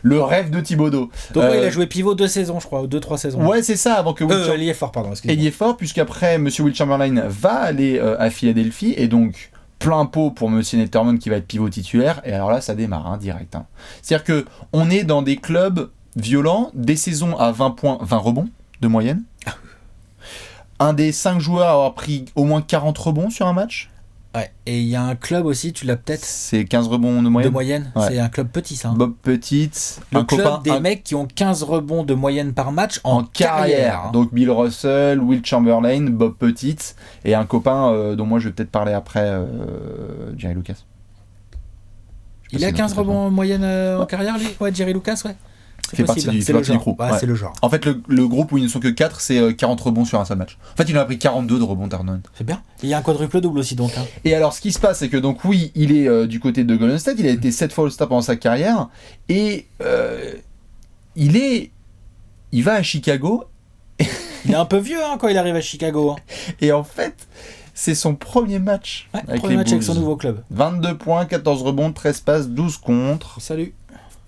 Le rêve de Thibodeau. Donc il a joué pivot 2 saisons, je crois, 2-3 saisons. Ouais, c'est ça, avant que ailier fort, pardon, excusez-moi. Ailier fort, puisqu'après, monsieur Wilt Chamberlain va aller à Philadelphie, et donc plein pot pour monsieur Nate Thurmond qui va être pivot titulaire, et alors là, ça démarre, direct. C'est-à-dire que on est dans des clubs violents, des saisons à 20 points, 20 rebonds de moyenne. Un des 5 joueurs à avoir pris au moins 40 rebonds sur un match. Ouais, et il y a un club aussi, tu l'as peut-être. C'est 15 rebonds de moyenne. Ouais. C'est un club petit, ça. Bob Petite. Le club des mecs qui ont 15 rebonds de moyenne par match en carrière. Donc Bill Russell, Wilt Chamberlain, Bob Petite et un copain dont moi je vais peut-être parler après, Jerry Lucas. Il a 15 rebonds en moyenne en carrière, lui ? Ouais, Jerry Lucas, ouais. fait partie du crew. Ouais. C'est le genre. En fait, le groupe où ils ne sont que 4, c'est 40 rebonds sur un seul match. En fait, il en a pris 42 de rebonds, Turner. C'est bien. Il y a un quadruple double aussi, donc. Hein. Et alors, ce qui se passe, c'est que donc oui, il est du côté de Golden State. Il a été 7 fois All-Star pendant sa carrière. Et il va à Chicago. Il est un peu vieux quand il arrive à Chicago. Hein. Et en fait, c'est son premier match. Avec son nouveau club. 22 points, 14 rebonds, 13 passes, 12 contre. Salut.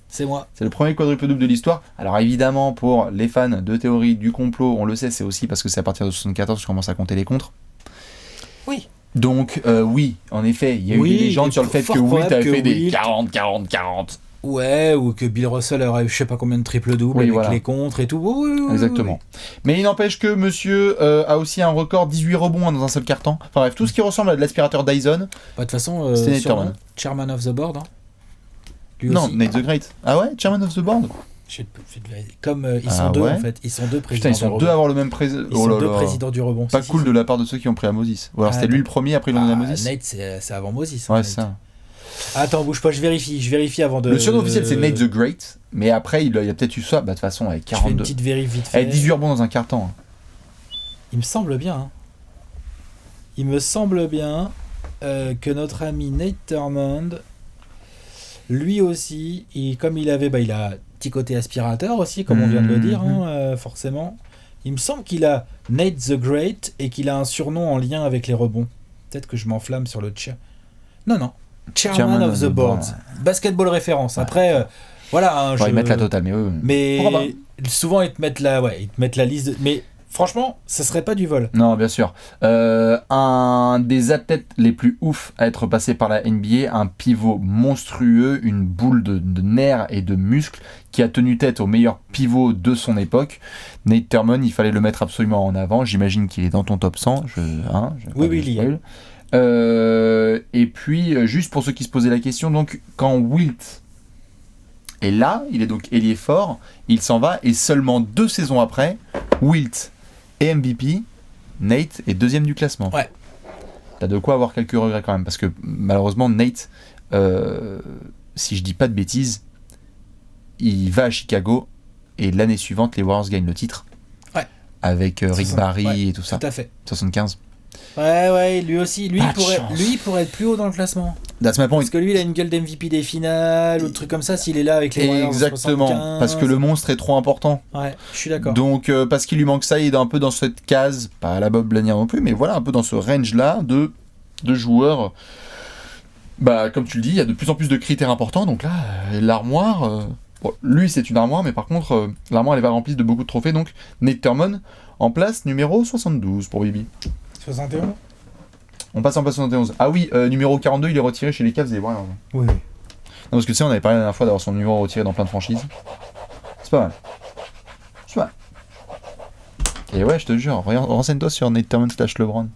C'est moi. C'est le premier quadruple double de l'histoire. Alors évidemment, pour les fans de théorie du complot, on le sait, c'est aussi parce que c'est à partir de 74 que je commence à compter les contres. Oui. Donc oui, en effet, il y a eu des légendes sur le fait que Wilt avait fait des 40. Ouais, ou que Bill Russell aurait je sais pas combien de triple-double avec les contres et tout. Oui, exactement. Mais il n'empêche que monsieur a aussi un record 18 rebonds dans un seul quart-temps. Enfin bref, tout ce qui ressemble à de l'aspirateur Dyson. De toute façon, c'était Nate Chairman of the Board. Hein. Non, Nate the Great. Ah ouais, Chairman of the Board. Comme ils sont deux en fait, ils sont deux présidents. Putain, ils sont deux à avoir le même président. Ils sont deux présidents du rebond. Pas cool de la part de ceux qui ont pris à Moses. Ou alors c'était lui le premier, après ils l'ont donné à Moses. Nate, c'est avant Moses. Ouais, c'est ça. Attends, bouge pas, je vérifie avant de. Le surnom officiel c'est Nate the Great, mais après il y a peut-être eu ça. Bah de toute façon avec 42. Je fais une petite vérif vite fait. Avec 18 rebonds dans un quart-temps. Il me semble bien. Hein. Il me semble bien que notre ami Nate Thurmond, lui aussi, comme il avait, il a petit côté aspirateur aussi, comme on vient de le dire, forcément. Il me semble qu'il a Nate the Great et qu'il a un surnom en lien avec les rebonds. Peut-être que je m'enflamme sur le chat. Non. Chairman of the Board. Basketball référence. Après, voilà. Ils mettent la totale, mais souvent ils te mettent la liste. Mais franchement, ça serait pas du vol. Non, bien sûr. Un des athlètes les plus ouf à être passé par la NBA, un pivot monstrueux, une boule de nerfs et de muscles qui a tenu tête au meilleur pivot de son époque. Nate Thurmond, il fallait le mettre absolument en avant. J'imagine qu'il est dans ton top 100. Oui, il y est. Et puis, juste pour ceux qui se posaient la question, donc quand Wilt est là, il est donc ailier fort, il s'en va, et seulement 2 saisons après, Wilt est MVP, Nate est deuxième du classement. Ouais. T'as de quoi avoir quelques regrets quand même, parce que malheureusement Nate, si je dis pas de bêtises, il va à Chicago, et l'année suivante les Warriors gagnent le titre. Ouais. Avec Rick Barry et tout ça. Tout à fait. 75. Ouais, lui aussi. Lui pourrait être plus haut dans le classement. Parce que lui, il a une gueule d'MVP des finales ou de trucs comme ça s'il est là avec les Warriors. Exactement, parce que le monstre est trop important. Ouais, je suis d'accord. Donc, parce qu'il lui manque ça, il est un peu dans cette case, pas à la Bob Lanier non plus, mais voilà, un peu dans ce range-là de joueurs. Comme tu le dis, il y a de plus en plus de critères importants. Donc là, l'armoire. Lui, c'est une armoire, mais par contre, l'armoire, elle va remplie de beaucoup de trophées. Donc, Nate Thurmond en place numéro 72 pour Bibi. 71 ? On passe en place 71. Ah oui, numéro 42, il est retiré chez les Cavs des Warriors. Oui. Non, parce que tu sais, on avait parlé la dernière fois d'avoir son numéro retiré dans plein de franchises. C'est pas mal. Et ouais, je te jure, renseigne-toi sur Nate Thurmond / LeBron.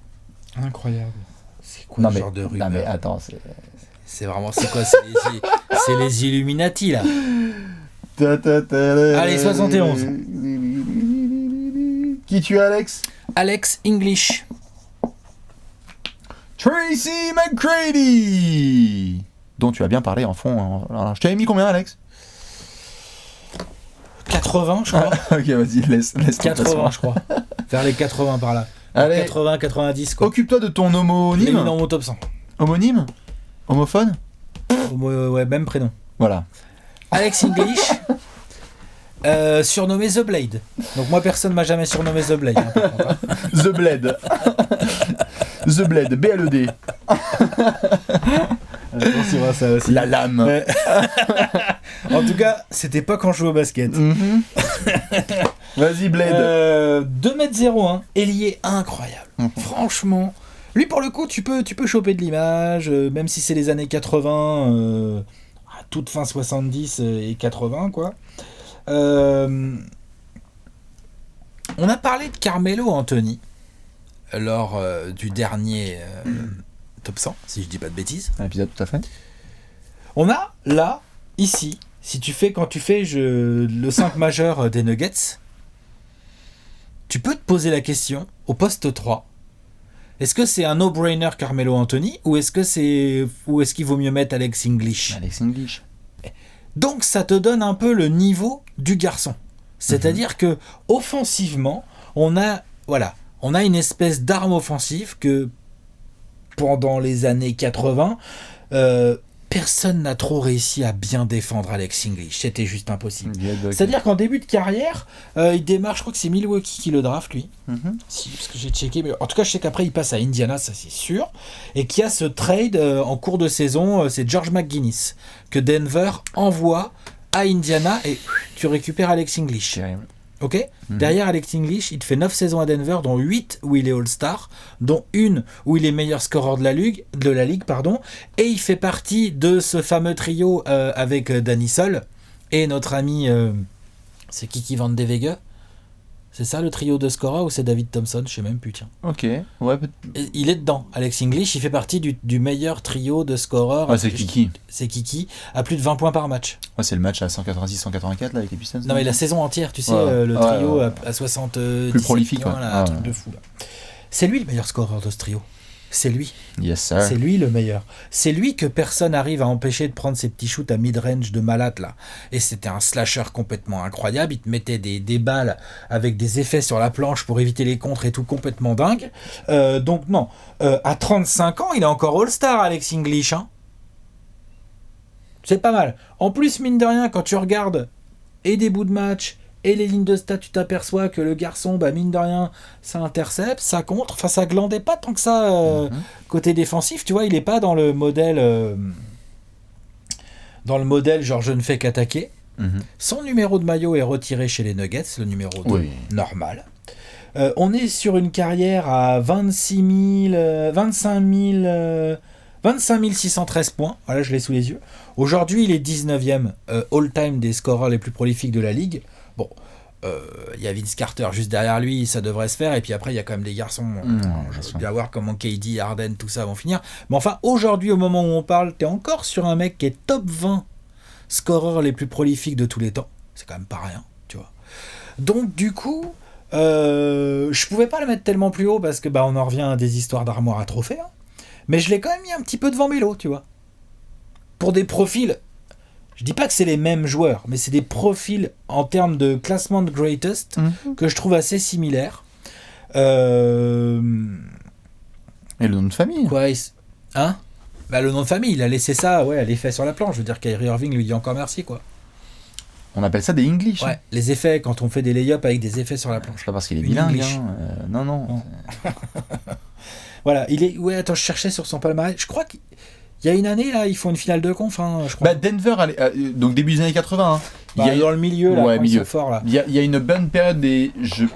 Incroyable. C'est quoi ce genre de rumeur ? Non mais attends, c'est vraiment... C'est quoi ? C'est les Illuminati, là. Allez, 71. Qui tu es, Alex ? Alex English. Tracy McGrady, dont tu as bien parlé en fond. Alors, je t'avais mis combien, Alex ? 80, je crois. Ok, vas-y, laisse 80, je crois. Vers les 80 par là. Allez. 80, 90, quoi. Occupe-toi de ton homonyme. Je l'ai mis dans mon top 100. Homonyme ? Homophone ? Ouais, même prénom. Voilà. Alex English. Surnommé The Blade. Donc moi personne m'a jamais surnommé The Blade. Hein, par contre, hein. The Blade. The Blade, B-L-E-D. C'est vrai, ça aussi. La lame. En tout cas, c'était pas quand je jouais au basket. Mm-hmm. Vas-y, Blade. 2m01, ailier incroyable. Mm-hmm. Franchement, lui pour le coup, tu peux choper de l'image, même si c'est les années 80, à toute fin 70 et 80, quoi. On a parlé de Carmelo Anthony lors du dernier top 100, si je dis pas de bêtises. Un épisode tout à fait. On a là, ici, quand tu fais le 5 majeur des Nuggets, tu peux te poser la question au poste 3. Est-ce que c'est un no-brainer Carmelo Anthony ou est-ce qu'il vaut mieux mettre Alex English ? Alex English. Donc ça te donne un peu le niveau du garçon. C'est-à-dire que offensivement, on a une espèce d'arme offensive que pendant les années 80, personne n'a trop réussi à bien défendre Alex English. C'était juste impossible. C'est-à-dire qu'en début de carrière, il démarre, je crois que c'est Milwaukee qui le draft, lui. Si, parce que j'ai checké. Mais en tout cas, je sais qu'après, il passe à Indiana, ça c'est sûr. Et qu'il y a ce trade en cours de saison, c'est George McGuinness, que Denver envoie à Indiana et tu récupères Alex English. Ok. Derrière Alex English, il te fait 9 saisons à Denver, dont 8 où il est All-Star, dont une où il est meilleur scoreur de la ligue, et il fait partie de ce fameux trio avec Danny Sol et notre ami, c'est Kiki Van de Wege. C'est ça le trio de scoreurs ou c'est David Thompson? Je sais même plus, tiens. Ok, ouais. Il est dedans. Alex English, il fait partie du meilleur trio de scoreurs. Ouais, c'est Kiki. C'est Kiki, à plus de 20 points par match. Ouais, c'est le match à 186-184 là avec les Pistons. Non mais la saison entière, tu sais, le trio à 60 plus prolifique, points, là, un truc de fou là. C'est lui le meilleur scoreur de ce trio. C'est lui. Yes, sir. C'est lui le meilleur. C'est lui que personne n'arrive à empêcher de prendre ses petits shoots à mid-range de malade là. Et c'était un slasher complètement incroyable. Il te mettait des balles avec des effets sur la planche pour éviter les contres et tout, complètement dingue. Donc non, à 35 ans, il est encore All-Star, Alex English. Hein. C'est pas mal. En plus, mine de rien, quand tu regardes et des bouts de match et les lignes de stats, tu t'aperçois que le garçon, mine de rien, ça intercepte, ça contre. Enfin, ça glandait pas tant que ça côté défensif. Tu vois, il est pas dans le modèle... genre je ne fais qu'attaquer. Son numéro de maillot est retiré chez les Nuggets, le numéro 2, normal. On est sur une carrière à 25 613 points. Voilà, je l'ai sous les yeux. Aujourd'hui, il est 19e all-time des scoreurs les plus prolifiques de la ligue. Bon, il y a Vince Carter juste derrière lui, ça devrait se faire. Et puis après, il y a quand même des garçons. Je veux bien voir comment KD, Harden, tout ça vont finir. Mais enfin, aujourd'hui, au moment où on parle, t'es encore sur un mec qui est top 20 scoreurs les plus prolifiques de tous les temps. C'est quand même pas rien, tu vois. Donc, du coup, je pouvais pas le mettre tellement plus haut parce que on en revient à des histoires d'armoire à trophées. Hein. Mais je l'ai quand même mis un petit peu devant Melo, tu vois. Pour des profils, je dis pas que c'est les mêmes joueurs, mais c'est des profils en termes de classement de greatest que je trouve assez similaires. Et le nom de famille. Quoi, hein? Le nom de famille, il a laissé ça, à l'effet sur la planche. Je veux dire, Kyrie Irving lui dit encore merci, quoi. On appelle ça des English. Ouais, les effets, quand on fait des lay-ups avec des effets sur la planche. C'est pas parce qu'il est bilingue. Non. Voilà, il est... Ouais, attends, je cherchais sur son palmarès. Je crois qu'il y a une année, là, ils font une finale de conf, je crois. Denver, donc début des années 80. Il y a dans le milieu, là, ils sont forts, là. Il y a une bonne période des jeux.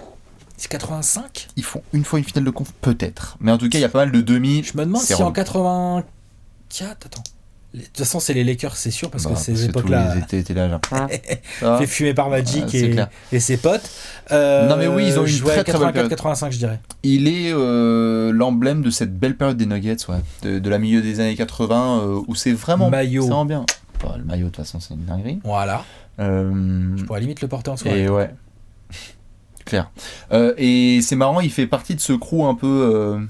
C'est 85 ? Ils font une fois une finale de conf, peut-être. Mais en tout cas, il y a pas mal de demi. Je me demande si en 84... Attends. De toute façon, c'est les Lakers, c'est sûr, parce que ces époques-là... Étaient là, fait fumer par Magic et ses potes. Non, mais oui, ils ont une très très belle période. 85, je dirais. Il est l'emblème de cette belle période des Nuggets, de la milieu des années 80, où c'est vraiment bien. Le maillot, de toute façon, c'est une dinguerie. Voilà. Je pourrais limite le porter en soirée. Et ouais. Clair. Et c'est marrant, il fait partie de ce crew un peu...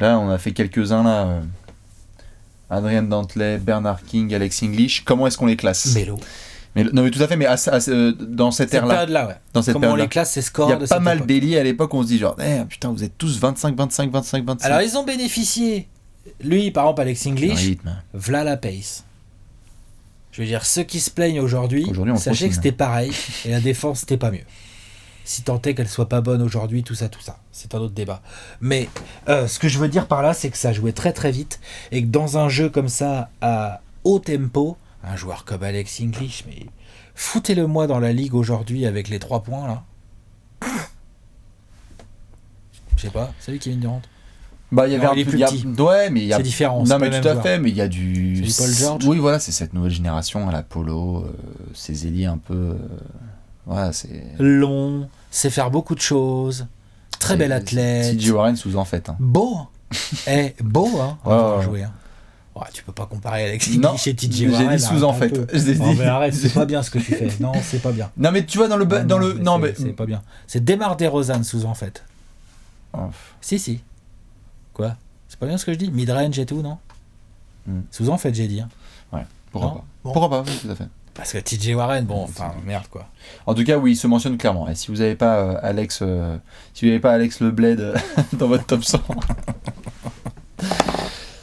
Là, on a fait quelques-uns, là. Adrien Dantley, Bernard King, Alex English. Comment est-ce qu'on les classe ? Melo. Non, mais tout à fait, mais dans cette ère-là. Période-là, dans cette comment période-là. on les classe, ces scores. Il y a pas mal d'élits à l'époque, on se dit genre, putain, vous êtes tous 25. Alors, ils ont bénéficié. Lui, par exemple, Alex English, v'là la pace. Je veux dire, ceux qui se plaignent aujourd'hui sachez que c'était pareil, et la défense, c'était pas mieux. Si tant est qu'elle soit pas bonne aujourd'hui, tout ça, c'est un autre débat. Mais ce que je veux dire par là, c'est que ça jouait très très vite, et que dans un jeu comme ça, à haut tempo, un joueur comme Alex English, mais foutez-le moi dans la ligue aujourd'hui avec les 3 points là. Je sais pas, salut Kevin Durant. Il y avait un peu plus petit. Ouais, mais il y a... C'est différent. Non, mais tout à fait, mais il y a du... C'est du Paul George. Oui, voilà, c'est cette nouvelle génération à la Polo, ces ailiers un peu... Voilà, c'est... Long, sait faire beaucoup de choses, très bel athlète. TJ Warren sous en fait. Beau. Beau, hein. Ouais. Jouer. Hein. Ouais, tu peux pas comparer Alex English et TJ Warren. J'ai dit sous en fait. Mais arrête, c'est pas bien ce que tu fais. Non, c'est pas bien. Non, mais tu vois, c'est pas bien. C'est DeMar DeRozan sous en fait. Si. Quoi ? C'est pas bien ce que je dis ? Midrange et tout, non ? Sous en fait, j'ai dit. Hein. Ouais. Pourquoi Non pas Bon. Pourquoi pas, oui, tout à fait. Parce que TJ Warren, bon, enfin, merde, quoi. En tout cas, oui, il se mentionne clairement. Et si vous n'avez pas Alex le Blade dans votre top 100,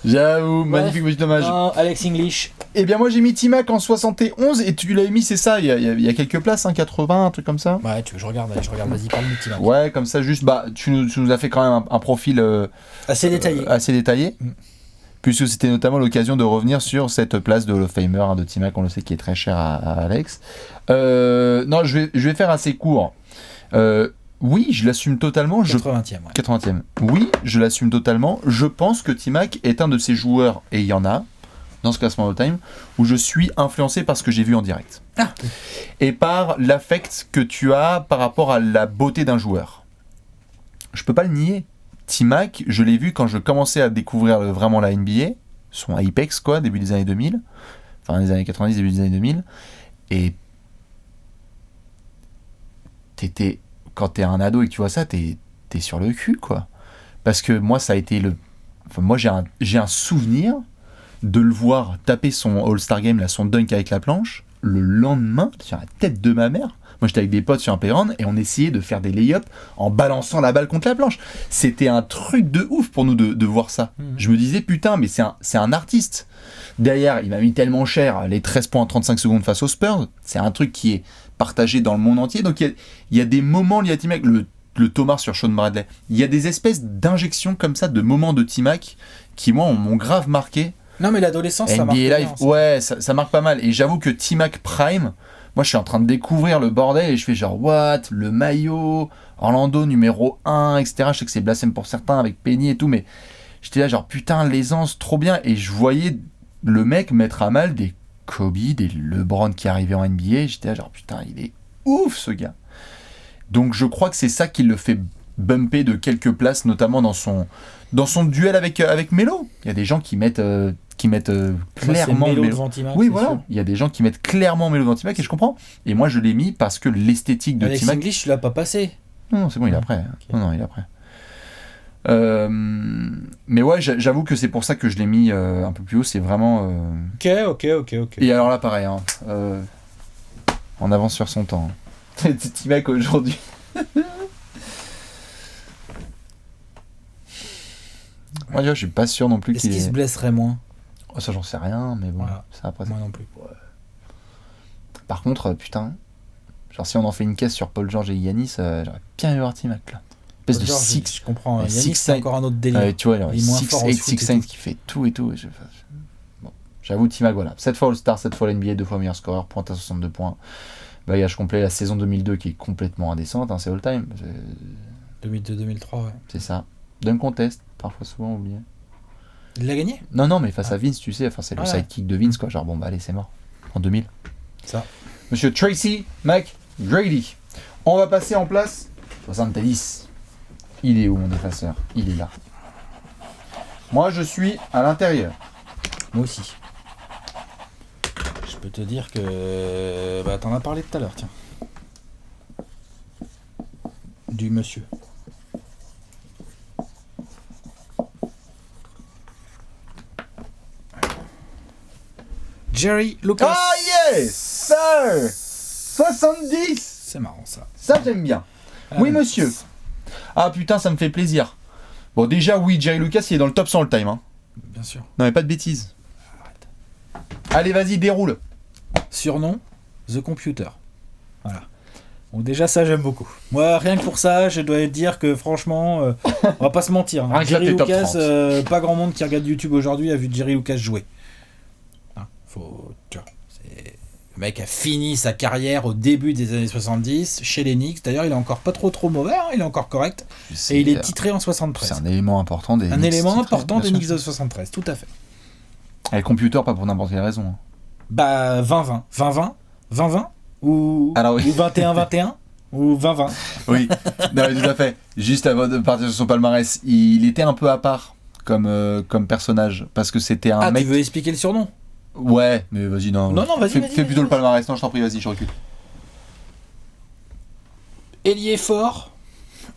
j'avoue, Ouais. magnifique petit hommage. Non, Alex English. Eh bien, moi j'ai mis T-Mac en 71 et tu l'avais mis, c'est ça, il y a quelques places, 80, un truc comme ça. Ouais, tu veux, je regarde, vas-y, parle de T-Mac. Ouais, comme ça, juste, tu nous as fait quand même un profil Assez détaillé. assez détaillé. Puisque c'était notamment l'occasion de revenir sur cette place de Hall of Famer de T-Mac, on le sait, qui est très cher à Alex. Non, je vais faire assez court. Oui, je l'assume totalement. 80e, ouais. 80e. Oui, je l'assume totalement. Je pense que T-Mac est un de ces joueurs, et il y en a, dans ce classement all-time, où je suis influencé par ce que j'ai vu en direct. Ah. Et par l'affect que tu as par rapport à la beauté d'un joueur. Je peux pas le nier. T-Mac, je l'ai vu quand je commençais à découvrir vraiment la NBA, son apex, quoi, début des années 2000, enfin les années 90, début des années 2000, et quand t'es un ado et que tu vois ça, t'es sur le cul, quoi. Parce que moi, ça a été moi, j'ai un souvenir de le voir taper son All-Star Game, là, son dunk avec la planche, le lendemain, sur la tête de ma mère. Moi, j'étais avec des potes sur un playground et on essayait de faire des lay-ups en balançant la balle contre la planche. C'était un truc de ouf pour nous de voir ça. Je me disais, putain, mais c'est un artiste. Derrière, il m'a mis tellement cher les 13 points en 35 secondes face aux Spurs. C'est un truc qui est partagé dans le monde entier. Donc, il y a des moments liés à T-Mac, le Thomas sur Sean Bradley. Il y a des espèces d'injections comme ça, de moments de T-Mac qui, moi, m'ont grave marqué. Non, mais l'adolescence, ça NBA marque Live, bien, ça. ouais, ça marque pas mal. Et j'avoue que T-Mac Prime, moi je suis en train de découvrir le bordel et je fais genre, what, le maillot, Orlando numéro 1, etc. Je sais que c'est blasphème pour certains avec Penny et tout, mais j'étais là genre, putain, l'aisance, trop bien. Et je voyais le mec mettre à mal des Kobe, des LeBron qui arrivaient en NBA. J'étais là genre, putain, il est ouf ce gars. Donc je crois que c'est ça qui le fait bumper de quelques places, notamment dans son duel avec Melo. Il y a des gens qui mettent clairement Melo Melo devant T-Mac, oui, c'est voilà. sûr. Il y a des gens qui mettent clairement Melo devant T-Mac et je comprends. Et moi, je l'ai mis parce que l'esthétique de Alex T-Mac. English, tu l'as pas passé. Non, c'est bon, il est après. Okay. Non, il est après. Mais ouais, j'avoue que c'est pour ça que je l'ai mis un peu plus haut. C'est vraiment. Ok. Et alors là, pareil. Hein, en avance sur son temps. T-Mac aujourd'hui. Moi, je suis pas sûr non plus Est-ce qu'il se blesserait moins? Oh, ça, j'en sais rien, mais bon, voilà. ça après. Moi non plus. Ouais. Par contre, putain, genre si on en fait une caisse sur Paul George et Giannis, j'aurais bien aimé voir T-Mac là. Espèce de six. Je comprends. Yanis, Yanis, c'est encore un autre délire. Tu vois, il est moins fort en 6 foot et qui fait tout et tout. Bon, j'avoue, T-Mac, voilà. 7 fois All-Star, 7 fois l'NBA, 2 fois meilleur scoreur, pointe à 62 points. Bagage complet, la saison 2002 qui est complètement indécente, hein, c'est all-time. 2002-2003, ouais. C'est ça. D'un contest, parfois souvent oublié. Il l'a gagné? Non, mais face à Vince, tu sais, enfin, c'est le sidekick de Vince, quoi. Genre, bon, bah allez, c'est mort. En 2000. Ça. Monsieur Tracy McGrady. On va passer en place 70. Il est où mon effaceur? Il est là. Moi, je suis à l'intérieur. Moi aussi. Je peux te dire que... Bah, t'en as parlé tout à l'heure, tiens. Du monsieur. Jerry Lucas. Ah yes, sir. 70. C'est marrant ça. Ça j'aime bien. Oui monsieur. Ah putain, ça me fait plaisir. Bon déjà oui, Jerry Lucas il est dans le top 100 all time. Hein. Bien sûr. Non mais pas de bêtises. Arrête. Allez vas-y, déroule. Surnom, The Computer. Voilà. Donc déjà ça j'aime beaucoup. Moi rien que pour ça, je dois dire que franchement, on va pas se mentir. Hein. Jerry Lucas, pas grand monde qui regarde YouTube aujourd'hui a vu Jerry Lucas jouer. Hein, tu vois, le mec a fini sa carrière au début des années 70 chez les Knicks. D'ailleurs il est encore pas trop mauvais, hein, il est encore correct. Et il est titré en 73. C'est un élément important des Knicks. Un élément important des Knicks de 73, tout à fait. Et le computer pas pour n'importe quelle raison. Hein. Bah 20-20. 20-20 ou, alors, oui. ou 21-21 ou 20-20. Oui, non, mais tout à fait. Juste avant de partir sur son palmarès, il était un peu à part comme personnage parce que c'était un mec. Tu veux expliquer le surnom? Ouais, mais vas-y, non. Non, vas-y. Fais plutôt le palmarès. Non, je t'en prie, vas-y, je recule. Ailier fort,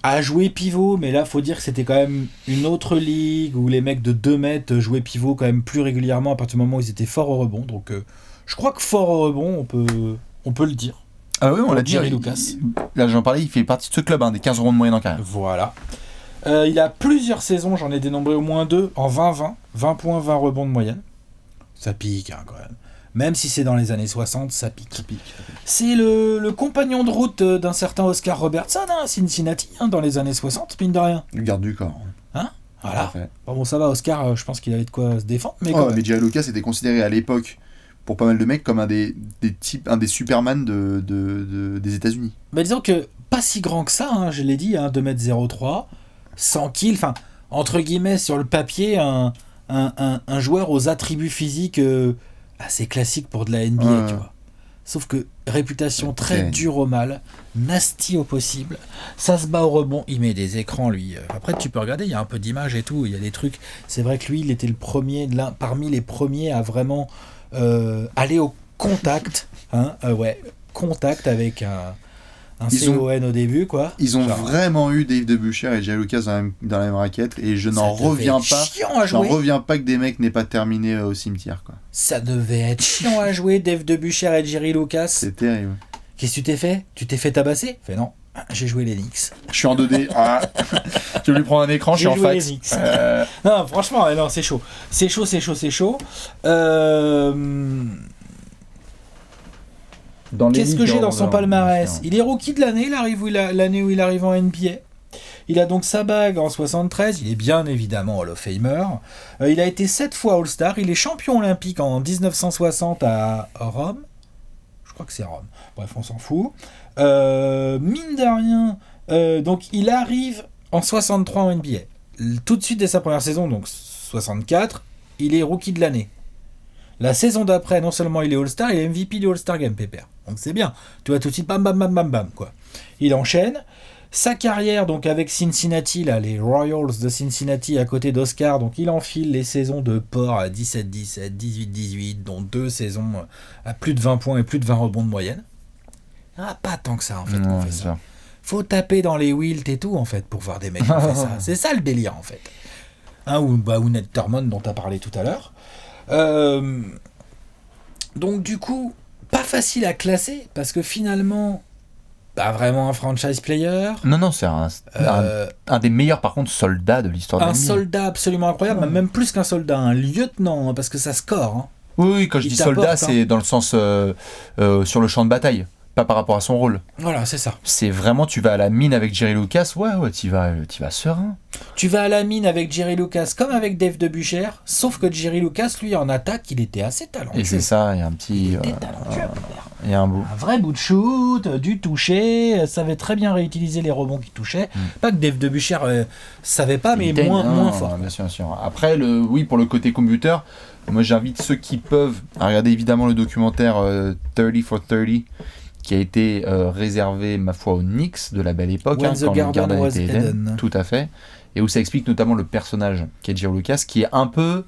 a joué pivot, mais là, faut dire que c'était quand même une autre ligue où les mecs de 2 mètres jouaient pivot quand même plus régulièrement à partir du moment où ils étaient forts au rebond. Donc, je crois que fort au rebond, on peut le dire. Ah oui, on l'a dit. Jerry Lucas. Là, j'en parlais, il fait partie de ce club, des 15 ronds de moyenne en carrière. Voilà. Il a plusieurs saisons, j'en ai dénombré au moins 2, en 20-20. 20 points, 20 rebonds de moyenne. Ça pique, quand même. Même si c'est dans les années 60, ça pique. C'est le compagnon de route d'un certain Oscar Robertson à Cincinnati, dans les années 60, mine de rien. Le garde du corps. Hein ? Voilà. Bon, ça va, Oscar, je pense qu'il avait de quoi se défendre. Mais Jerry Lucas était considéré à l'époque, pour pas mal de mecs, comme un des Superman des États-Unis. Bah, disons que pas si grand que ça, je l'ai dit, 2m03, 100 kills, enfin, entre guillemets, sur le papier, un joueur aux attributs physiques assez classiques pour de la NBA, tu vois. Sauf que réputation très dure au mal, nasty au possible, ça se bat au rebond, il met des écrans lui. Après tu peux regarder, il y a un peu d'images et tout, il y a des trucs. C'est vrai que lui il était le premier, parmi les premiers à vraiment aller au contact, contact avec un CON au début, quoi. Ils ont vraiment eu Dave DeBusschere et Jerry Lucas dans la même raquette, et je n'en reviens pas que des mecs n'aient pas terminé au cimetière, quoi. Ça devait être chiant à jouer, Dave DeBusschere et Jerry Lucas. C'est terrible. Qu'est-ce que tu t'es fait ? Tu t'es fait tabasser ? Fait non, j'ai joué les Knicks. Je suis en 2D. Je vais lui prendre un écran, je suis en fax. Non, franchement, non, c'est chaud. C'est chaud. Qu'est-ce que j'ai dans son palmarès ? Il est rookie de l'année, l'année où il arrive en NBA. Il a donc sa bague en 73, il est bien évidemment Hall of Famer. Il a été 7 fois All-Star, il est champion olympique en 1960 à Rome. Je crois que c'est Rome. Bref, on s'en fout. Mine de rien, donc il arrive en 63 en NBA. Tout de suite dès sa première saison, donc 64, il est rookie de l'année. La saison d'après, non seulement il est All-Star, il est MVP du All-Star Game, pépère. Donc c'est bien. Tu vois tout de suite, bam, bam, bam, bam, bam, quoi. Il enchaîne. Sa carrière, donc avec Cincinnati, là, les Royals de Cincinnati à côté d'Oscar, donc il enfile les saisons de port à 17-17, 18-18, dont 2 saisons à plus de 20 points et plus de 20 rebonds de moyenne. Pas tant que ça, en fait, qu'on fait ça. Faut taper dans les Wilt et tout, en fait, pour voir des mecs qui font ça. C'est ça le délire, en fait. Ou Ned Thurmond, dont tu as parlé tout à l'heure. Donc du coup, pas facile à classer, parce que finalement, pas vraiment un franchise player. Non, c'est un des meilleurs, par contre, soldats de l'histoire de la NBA. Un soldat absolument incroyable, même plus qu'un soldat, un lieutenant, parce que ça score. Oui, quand je dis soldat, c'est dans le sens sur le champ de bataille, pas par rapport à son rôle. Voilà, c'est ça. C'est vraiment, tu vas à la mine avec Jerry Lucas, tu vas serein. Tu vas à la mine avec Jerry Lucas comme avec Dave DeBusschere, sauf que Jerry Lucas, lui, en attaque, il était assez talentueux. Et c'est ça, il y a un petit... Il y a un vrai bout de shoot, du toucher, savait très bien réutiliser les rebonds qu'il touchait. Pas que Dave DeBusschere savait pas, mais moins fort. Bien sûr. Après, pour le côté computer, moi j'invite ceux qui peuvent à regarder évidemment le documentaire 30 for 30, qui a été réservé, ma foi, aux Knicks de la belle époque, quand le Garden était Eden. Tout à fait. Et où ça explique notamment le personnage qui est Jerry Lucas, qui est un peu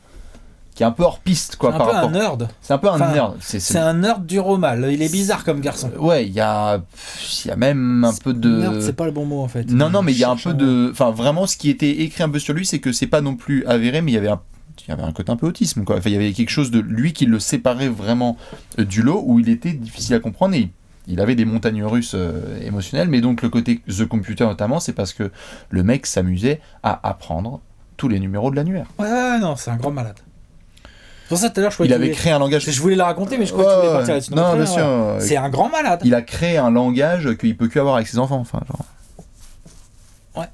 hors piste, quoi. C'est un nerd. C'est un peu un nerd. C'est un nerd dur au mal. Il est bizarre comme garçon. Ouais, il y a même un peu de... Nerd, c'est pas le bon mot en fait. Non, mais il y a un peu de... Enfin, vraiment, ce qui était écrit un peu sur lui, c'est que c'est pas non plus avéré, mais il y avait un côté un peu autisme, quoi. Enfin, il y avait quelque chose de lui qui le séparait vraiment du lot, où il était difficile à comprendre, et il avait des montagnes russes émotionnelles. Mais donc le côté The Computer notamment, c'est parce que le mec s'amusait à apprendre tous les numéros de l'annuaire. Ouais, non, c'est un grand malade. Pour ça, tout à l'heure, il avait créé un langage. Je voulais la raconter, mais je crois que tu voulais partir là-dessus. Non, bien sûr. C'est un grand malade. Il a créé un langage qu'il peut que avoir avec ses enfants. Enfin, genre. Ouais.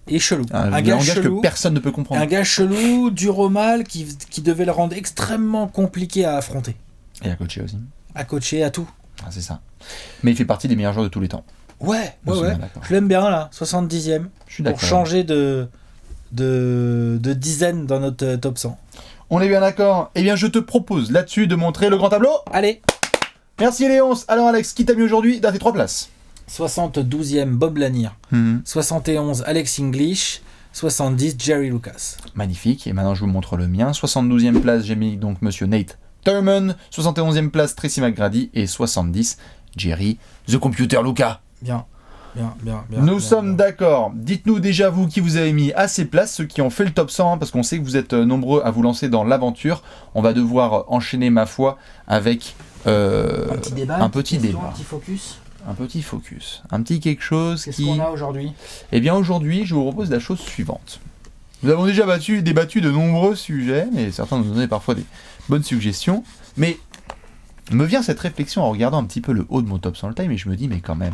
Et chelou. Un gars langage chelou, que personne ne peut comprendre. Un gars chelou, dur au mal, qui devait le rendre extrêmement compliqué à affronter. Et à coacher aussi. À coacher, à tout. C'est ça. Mais il fait partie des meilleurs joueurs de tous les temps. Ouais. Je l'aime bien là, 70e. Je suis d'accord. Pour changer de dizaine dans notre top 100. On est bien d'accord. Eh bien, je te propose là-dessus de montrer le grand tableau. Allez. Merci Léonce. Alors Alex, qui t'a mis aujourd'hui dans tes 3 places ? 72e Bob Lanier. 71 Alex English. 70 Jerry Lucas. Magnifique. Et maintenant, je vous montre le mien. 72e place, j'ai mis donc Monsieur Nate Thurmond. 71e place, Tracy McGrady. Et 70, Jerry The Computer Lucas. Bien. Bien. Nous sommes d'accord. Dites-nous déjà, vous, qui vous avez mis à ces places, ceux qui ont fait le top 100, hein, parce qu'on sait que vous êtes nombreux à vous lancer dans l'aventure. On va devoir enchaîner, ma foi, avec un petit débat, un petit focus. Un petit focus. Un petit quelque chose Qu'est-ce qu'on a aujourd'hui ? Eh bien, aujourd'hui, je vous propose la chose suivante. Nous avons déjà débattu de nombreux sujets, et certains nous donnaient parfois des bonnes suggestions, mais me vient cette réflexion en regardant un petit peu le haut de mon top 100 time, et je me dis, mais quand même,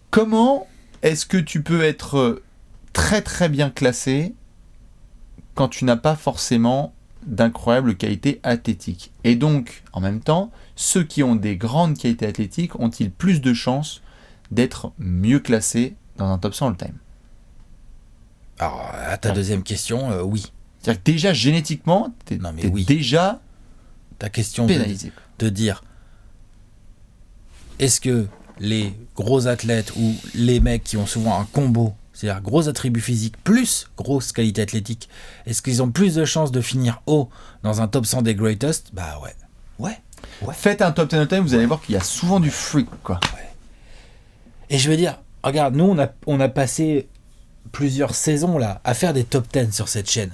comment est-ce que tu peux être très très bien classé quand tu n'as pas forcément d'incroyables qualités athlétiques ? Et donc, en même temps, ceux qui ont des grandes qualités athlétiques ont-ils plus de chances d'être mieux classés dans un top 100 all-time ? Alors, à ta deuxième question, oui. C'est-à-dire que déjà, génétiquement, t'es déjà ta question pénalisé. De dire, est-ce que les gros athlètes ou les mecs qui ont souvent un combo, c'est-à-dire gros attributs physiques plus grosse qualité athlétique, est-ce qu'ils ont plus de chances de finir haut dans un top 100 des greatest ? Bah ouais. Faites un top 10 all-time, vous allez voir qu'il y a souvent du freak, quoi. Ouais. Et je veux dire, regarde, nous on a passé plusieurs saisons là à faire des top 10 sur cette chaîne.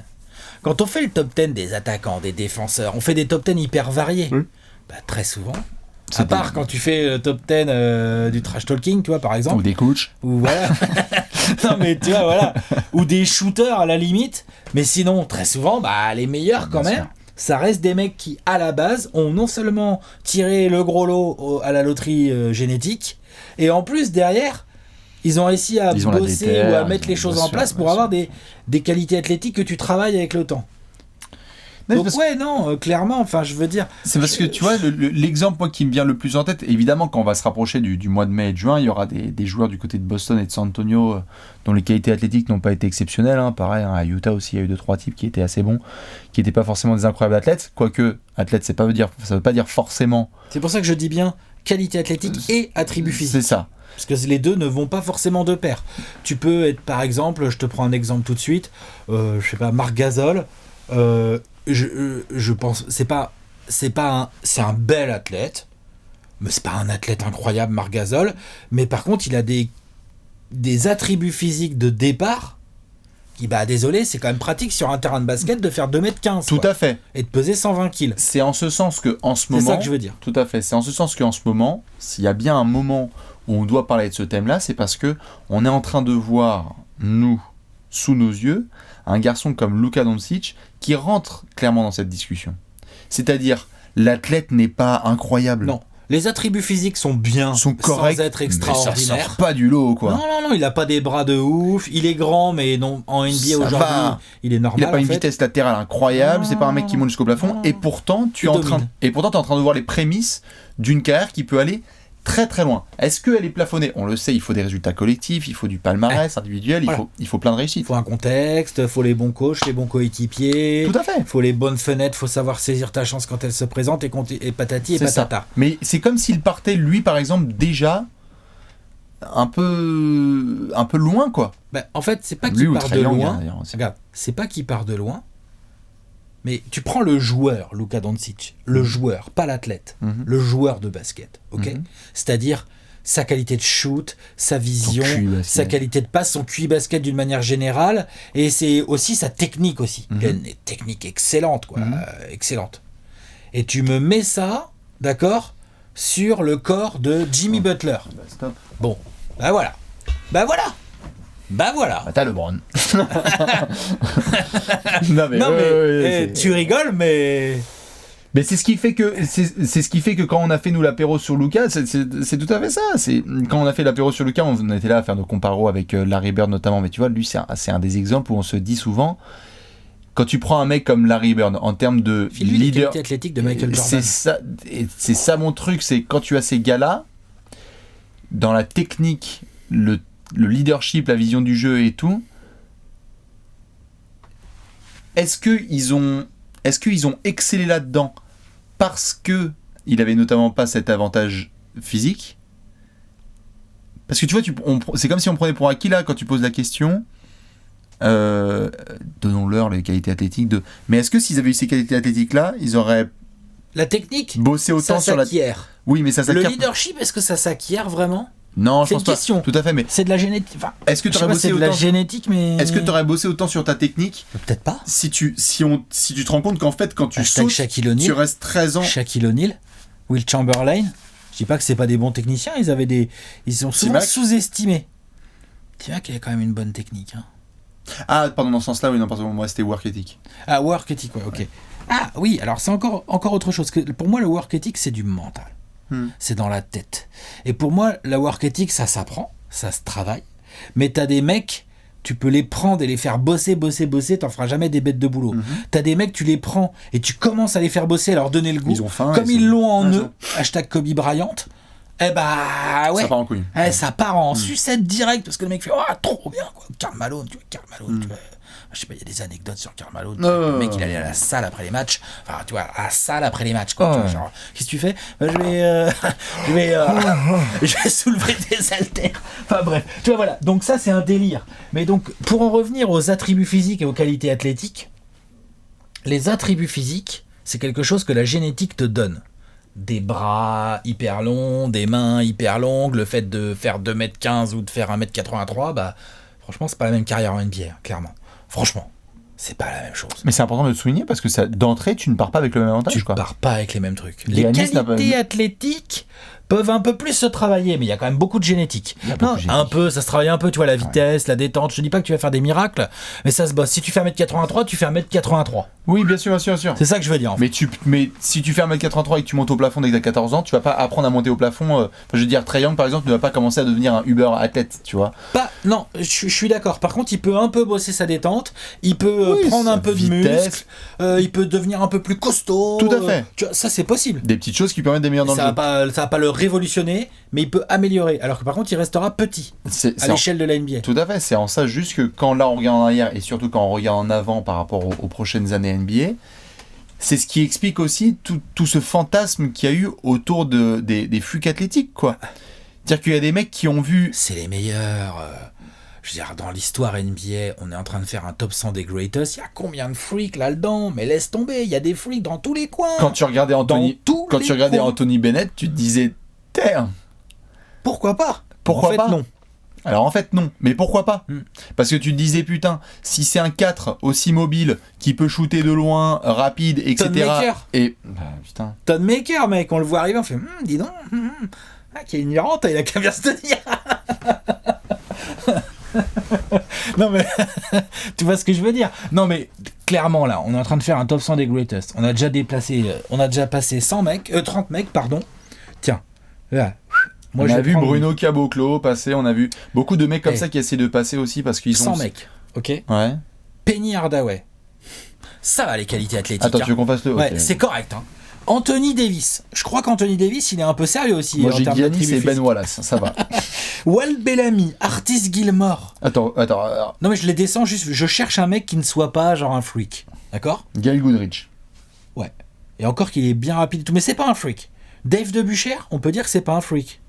Quand on fait le top 10 des attaquants, des défenseurs, on fait des top 10 hyper variés. Oui. Bah, très souvent, à part quand tu fais le top 10 du trash talking, tu vois, par exemple. Ou des coachs. Ou voilà. Non mais tu vois, voilà. Ou des shooters à la limite. Mais sinon, très souvent, bah, les meilleurs quand même, ça reste des mecs qui, à la base, ont non seulement tiré le gros lot à la loterie génétique, et en plus, derrière, ils ont réussi à bosser ou à mettre les choses en place pour avoir des qualités athlétiques que tu travailles avec le temps. Donc clairement, enfin, je veux dire... C'est parce que, tu vois, l'exemple moi, qui me vient le plus en tête, évidemment, quand on va se rapprocher du mois de mai et de juin, il y aura des joueurs du côté de Boston et de San Antonio dont les qualités athlétiques n'ont pas été exceptionnelles. Hein. Pareil, à Utah aussi, il y a eu 2-3 types qui étaient assez bons, qui n'étaient pas forcément des incroyables athlètes. Quoique, athlète, ça veut pas dire forcément... C'est pour ça que je dis bien qualité athlétique et attributs physiques. C'est ça. Parce que les deux ne vont pas forcément de pair. Tu peux être, par exemple, je te prends un exemple tout de suite, je sais pas, Marc Gasol, je pense, c'est un bel athlète, mais c'est pas un athlète incroyable, Marc Gasol, mais par contre, il a des attributs physiques de départ qui, bah désolé, c'est quand même pratique sur un terrain de basket de faire 2m15. Tout à fait. Et de peser 120 kg. C'est en ce sens que, en ce moment... C'est ça que je veux dire. Tout à fait. C'est en ce sens qu'en ce moment, s'il y a bien un moment où on doit parler de ce thème-là, c'est parce que on est en train de voir, nous, sous nos yeux, un garçon comme Luka Doncic qui rentre clairement dans cette discussion. C'est-à-dire, l'athlète n'est pas incroyable. Non. Les attributs physiques sont bien, sont corrects, sans être extraordinaires. Mais ça sort pas du lot, quoi. Non, il a pas des bras de ouf, il est grand, mais non, en NBA aujourd'hui, il est normal. Il a pas une vitesse latérale incroyable, c'est pas un mec qui monte jusqu'au plafond, et pourtant, t'es en train de voir les prémices d'une carrière qui peut aller très très loin. Est-ce qu'elle est plafonnée ? On le sait, il faut des résultats collectifs, il faut du palmarès individuel, il faut plein de réussites. Il faut un contexte, il faut les bons coachs, les bons coéquipiers. Tout à fait. Il faut les bonnes fenêtres, il faut savoir saisir ta chance quand elle se présente et patati et patata. Ça. Mais c'est comme s'il partait, lui par exemple, déjà un peu loin, quoi. Ben, en fait, c'est pas qu'il part de loin. Regarde, c'est pas qu'il part de loin. Mais tu prends le joueur, Luka Doncic, le joueur, pas l'athlète, le joueur de basket, ok ? C'est-à-dire sa qualité de shoot, sa vision, sa qualité de passe, son QI basket d'une manière générale, et c'est aussi sa technique aussi. Il a une technique excellente, quoi, excellente. Et tu me mets ça, d'accord, sur le corps de Jimmy Butler. Stop. Bon, bah voilà. Bah, t'as LeBron. Tu rigoles, mais c'est ce qui fait que quand on a fait nous l'apéro sur Luka, c'est tout à fait ça. C'est quand on a fait l'apéro sur Luka, on était là à faire nos comparos avec Larry Bird notamment. Mais tu vois, lui c'est un des exemples où on se dit souvent, quand tu prends un mec comme Larry Bird en termes de leader athlétique de Michael Jordan, c'est ça mon truc, c'est quand tu as ces gars-là dans la technique, le leadership, la vision du jeu et tout, est-ce qu'ils ont excellé là-dedans parce que il avait notamment pas cet avantage physique ? Parce que tu vois, c'est comme si on prenait pour acquis là quand tu poses la question. Donnons-leur les qualités athlétiques mais est-ce que s'ils avaient eu ces qualités athlétiques là, ils auraient La technique, bosser autant ça sur la... s'acquiert. Oui, mais ça Le s'acquiert... leadership, est-ce que ça s'acquiert vraiment? Non, je C'est pense une pas. question. Tout à fait, mais... C'est de la génétique. Enfin, Est-ce que tu aurais bossé c'est de autant... la génétique, mais... Est-ce que tu aurais bossé autant sur ta technique Peut-être pas. si tu te rends compte qu'en fait, quand tu Hashtag sautes, Shaquille O'Neal. tu restes 13 ans... Shaquille O'Neal, Will Chamberlain. Je dis pas que c'est pas des bons techniciens, ils sont souvent T-Mac. sous-estimés. T-Mac, il a quand même une bonne technique. Hein. Ah, pardon, dans ce sens-là, oui, non, pardon, moi, c'était work ethic. Ah, work ethic, ouais, ok. Ouais. Ah, oui, alors c'est encore autre chose. Pour moi, le work ethic, c'est du mental. C'est dans la tête. Et pour moi, la work ethic, ça s'apprend, ça se travaille. Mais t'as des mecs, tu peux les prendre et les faire bosser, t'en feras jamais des bêtes de boulot. T'as des mecs, tu les prends et tu commences à les faire bosser, à leur donner le goût. Ils ont faim. Comme ils l'ont en eux, hashtag Kobe Bryant. Eh bah ouais. Ça part en couille. Ça part en sucette direct parce que le mec fait trop bien quoi. Karl Malone, tu vois. Je sais pas, il y a des anecdotes sur Karl Malone. Le mec, il allait à la salle après les matchs. Enfin, tu vois, à la salle après les matchs. Quoi, tu vois, genre, qu'est-ce que tu fais? Je vais soulever des haltères. Enfin bref, tu vois, voilà. Donc ça, c'est un délire. Mais donc, pour en revenir aux attributs physiques et aux qualités athlétiques, les attributs physiques, c'est quelque chose que la génétique te donne. Des bras hyper longs, des mains hyper longues, le fait de faire 2m15 ou de faire 1m83, bah, franchement, c'est pas la même carrière en NBA, clairement. Franchement, c'est pas la même chose. Mais c'est important de le souligner parce que ça, d'entrée, tu ne pars pas avec le même avantage. Tu pars pas avec les mêmes trucs. Les qualités athlétiques peuvent un peu plus se travailler, mais il y a quand même beaucoup de génétique. Un peu, ça se travaille un peu, tu vois, la vitesse, la détente. Je te dis pas que tu vas faire des miracles, mais ça se bosse. Si tu fais 1m83, tu fais 1m83. Oui, bien sûr. C'est ça que je veux dire. En fait. Mais si tu fais 1m83 et que tu montes au plafond dès que t'as 14 ans, tu vas pas apprendre à monter au plafond. Je veux dire, Trae Young, par exemple, ne va pas commencer à devenir un Uber athlète, tu vois. Non, je suis d'accord. Par contre, il peut un peu bosser sa détente, il peut prendre un peu de muscle, il peut devenir un peu plus costaud. Tout à fait. Tu vois, ça, c'est possible. Des petites choses qui permettent d'améliorer dans le jeu. Ça va pas le révolutionner, mais il peut améliorer. Alors que par contre, il restera petit à l'échelle de la NBA. Tout à fait. C'est en ça juste que quand là on regarde en arrière et surtout quand on regarde en avant par rapport aux prochaines années NBA, c'est ce qui explique aussi tout ce fantasme qu'il y a eu autour des freaks athlétiques, quoi. C'est-à-dire qu'il y a des mecs qui ont vu... C'est les meilleurs... Je veux dire, dans l'histoire NBA, on est en train de faire un top 100 des greatest. Il y a combien de freaks là-dedans? Mais laisse tomber, il y a des freaks dans tous les coins. Quand tu regardais Anthony Bennett, tu te disais, terre. Pourquoi pas? Pourquoi pas? Non. Alors en fait non, mais pourquoi pas? Parce que tu te disais putain, si c'est un 4 aussi mobile, qui peut shooter de loin, rapide, etc. Tonemaker. Et putain. Tonemaker, mec, on le voit arriver, on fait dis donc, qui est ignorante, il a qu'à bien se tenir. Non mais tu vois ce que je veux dire? Non mais clairement là, on est en train de faire un top 100 des greatest. On a déjà passé 100 mecs, 30 mecs, pardon. Tiens, là. Moi, on a vu Bruno Caboclo passer, on a vu beaucoup de mecs comme ça qui essaient de passer aussi parce qu'ils 100 mecs, ok. Ouais. Penny Hardaway. Ça va les qualités athlétiques. Attends, tu veux qu'on fasse le... Ouais, okay. C'est correct. Hein. Anthony Davis. Je crois qu'Anthony Davis, il est un peu sérieux aussi. Moi, j'ai Giannis et Ben Wallace, ça va. Walt Bellamy, Artis Gilmore. Attends. Non mais je les descends juste, je cherche un mec qui ne soit pas genre un freak. D'accord? Gail Goodrich. Ouais. Et encore qu'il est bien rapide et tout, mais c'est pas un freak. Dave Debuchère, on peut dire que c'est pas un freak.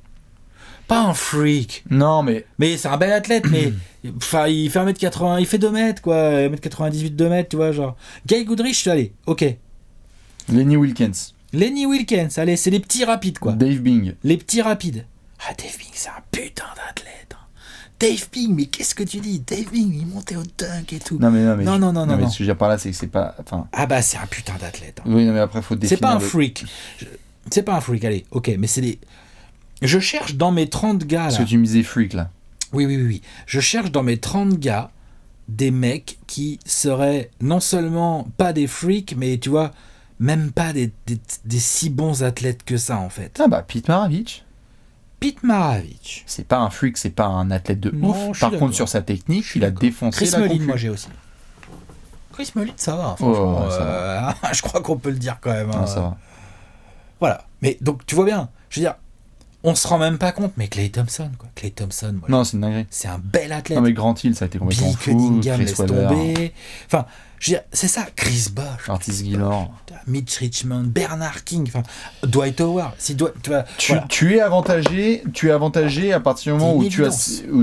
Pas un freak. Non, mais c'est un bel athlète, mais enfin, il fait 1m80, il fait 2 mètres, quoi. 1m98, 2 mètres, tu vois, genre. Guy Goodrich, allez, ok. Lenny Wilkens, allez, c'est les petits rapides, quoi. Dave Bing. Les petits rapides. Ah, Dave Bing, c'est un putain d'athlète. Hein. Dave Bing, mais qu'est-ce que tu dis? Dave Bing, il montait au dunk et tout. Non. Non. Mais ce que je veux dire par là, c'est que c'est pas... Enfin... Ah bah, c'est un putain d'athlète. Hein. Oui, non, mais après, faut définir... C'est pas un freak. C'est pas un freak, allez, ok, mais c'est des... Je cherche dans mes 30 gars, là... Parce que tu me disais freak, là. Oui. Je cherche dans mes 30 gars des mecs qui seraient non seulement pas des freaks, mais tu vois, même pas des si bons athlètes que ça, en fait. Ah bah, Pete Maravich. C'est pas un freak, c'est pas un athlète de ouf. Par contre, sur sa technique, il a défoncé la Mullin, moi j'ai aussi. Chris Mullin, ça va. Franchement, ça va. Je crois qu'on peut le dire quand même. Non, ça va. Voilà. Mais donc, tu vois bien, je veux dire, On se rend même pas compte, mais Klay Thompson, quoi. Klay Thompson, voilà. Non, c'est une dinguerie. C'est un bel athlète. Non, mais Grant Hill, ça a été complètement Bill fou. Cunningham Chris laisse Webber, tomber. Enfin, je veux dire, c'est ça. Chris Bosh. Artis Gilmore. Mitch Richmond, Bernard King, enfin, Dwight Howard. Si Dwight, voilà. Tu es avantagé à partir du moment où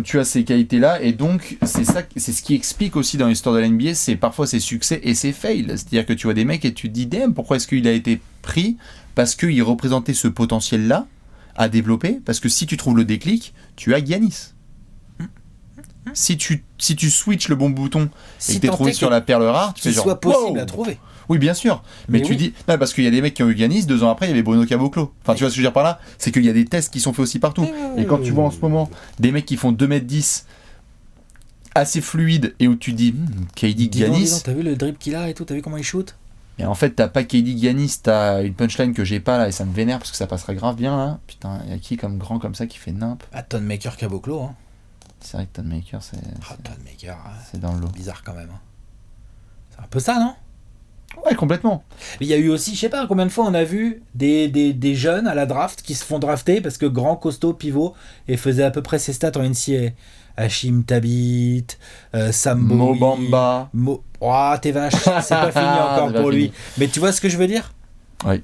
tu as ces qualités-là, et donc c'est ce qui explique aussi dans l'histoire de la NBA, c'est parfois ses succès et ses fails. C'est-à-dire que tu vois des mecs et tu te dis, damn, pourquoi est-ce qu'il a été pris? Parce qu'il représentait ce potentiel-là à développer, parce que si tu trouves le déclic, tu as Giannis. Si tu switches le bon bouton et que t'es trouvé sur la perle rare, tu fais genre soit possible wow. à trouver. Oui, bien sûr. Mais tu dis non, parce qu'il y a des mecs qui ont eu Giannis, 2 ans après, il y avait Bruno Caboclo. Enfin, tu vois ce que je veux dire par là, c'est qu'il y a des tests qui sont faits aussi partout. Et quand tu vois en ce moment des mecs qui font 2m10 assez fluides et où tu dis KD Giannis, t'as vu le dribble qu'il a et tout, t'as vu comment il shoot? et en fait, t'as pas KD Giannis, t'as une punchline que j'ai pas là et ça me vénère parce que ça passerait grave bien là. Putain, y a qui comme grand comme ça qui fait nimp? Thonmaker Caboclo, hein. C'est vrai que Thonmaker, Thonmaker, c'est dans le lot. Bizarre quand même. Hein. C'est un peu ça, non? Ouais, complètement. Mais il y a eu aussi, je sais pas combien de fois on a vu des jeunes à la draft qui se font drafter parce que grand, costaud, pivot et faisait à peu près ses stats en NCAA. Hashim Thabit, Sam Bowie, Mobamba. Oh, t'es vache, c'est pas fini encore pour lui. Mais tu vois ce que je veux dire? Oui.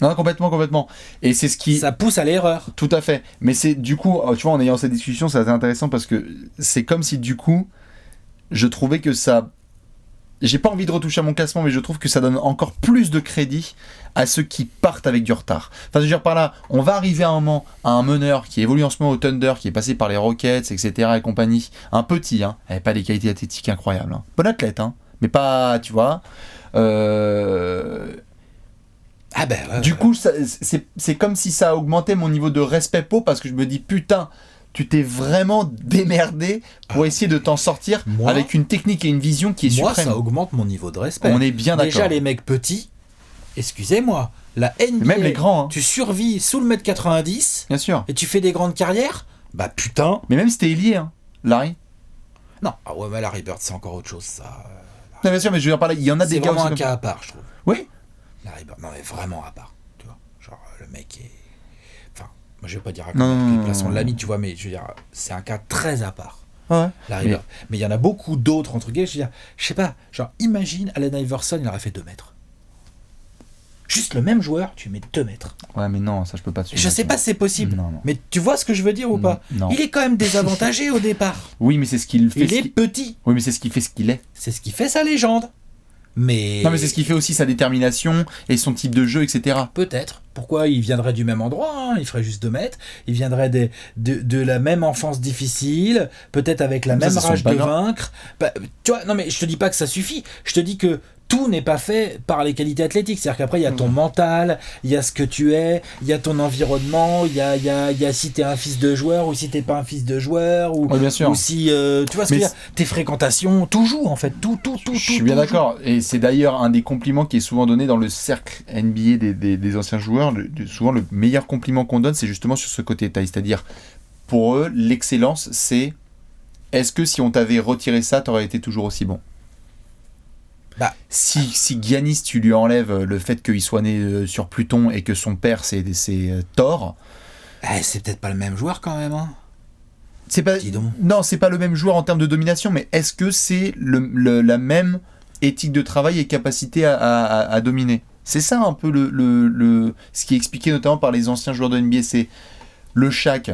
Non, complètement. Et c'est ce qui... Ça pousse à l'erreur. Tout à fait. Mais c'est du coup, tu vois, en ayant cette discussion, c'est assez intéressant parce que c'est comme si du coup, je trouvais que ça... J'ai pas envie de retoucher à mon classement, mais je trouve que ça donne encore plus de crédit à ceux qui partent avec du retard. Enfin, je veux dire par là, on va arriver à un moment à un meneur qui évolue en ce moment au Thunder, qui est passé par les Rockets, etc. et compagnie. Un petit, hein. Elle n'a pas des qualités athlétiques incroyables. Hein. Bon athlète, hein. Mais pas, tu vois... du coup, c'est comme si ça augmentait mon niveau de respect pour, parce que je me dis, putain, tu t'es vraiment démerdé pour essayer de t'en sortir avec une technique et une vision qui est suprême. Moi, ça augmente mon niveau de respect. On est bien d'accord. Déjà, les mecs petits, excusez-moi, la NBA, même les grands, hein. Tu survis sous le 1m90, bien sûr, et tu fais des grandes carrières, bah putain. Mais même si t'es ailier, hein, Larry. Non, ah ouais, mais Larry Bird, c'est encore autre chose, ça. Non, bien sûr, mais je veux dire par là, il y en a des gars. C'est vraiment un cas à part, je trouve. Oui. Larry Bird, non mais vraiment à part, tu vois. Genre, le mec est... Enfin, moi je vais pas dire à quelle place on l'a mis, tu vois, mais je veux dire, c'est un cas très à part. Ouais. Larry Bird. Mais il y en a beaucoup d'autres, entre guillemets, je veux dire, je sais pas, genre, imagine Allen Iverson, il aurait fait 2 mètres. Juste le même joueur, tu mets 2 mètres. Ouais, mais non, ça je peux pas te suivre. Je sais pas si c'est possible, non. Mais tu vois ce que je veux dire ou pas? Non. Il est quand même désavantagé au départ. Oui, mais c'est ce qu'il fait. Il est petit. Oui, mais c'est ce qui fait ce qu'il est. C'est ce qui fait sa légende. Mais... Non, mais c'est ce qui fait aussi sa détermination et son type de jeu, etc. Peut-être. Pourquoi il viendrait du même endroit, hein, il ferait juste 2 mètres. Il viendrait de la même enfance difficile, peut-être avec la même rage de vaincre. Bah, tu vois, non mais je te dis pas que ça suffit. Je te dis que tout n'est pas fait par les qualités athlétiques. C'est-à-dire qu'après, il y a ton mental, il y a ce que tu es, il y a ton environnement, il y a si t'es un fils de joueur ou si t'es pas un fils de joueur, ou, bien sûr. Ou si, tu vois ce que je veux dire, tes fréquentations, tout joue en fait, tout. Je suis bien d'accord. Et c'est d'ailleurs un des compliments qui est souvent donné dans le cercle NBA des anciens joueurs. Souvent, le meilleur compliment qu'on donne, c'est justement sur ce côté taille. C'est-à-dire, pour eux, l'excellence, c'est est-ce que si on t'avait retiré ça, t'aurais été toujours aussi bon? Bah, si Giannis, tu lui enlèves le fait qu'il soit né sur Pluton et que son père c'est Thor, c'est peut-être pas le même joueur quand même, hein. C'est pas, non, c'est pas le même joueur en termes de domination, mais est-ce que c'est la même éthique de travail et capacité à dominer? C'est ça un peu ce qui est expliqué notamment par les anciens joueurs de NBA, c'est le Shaq.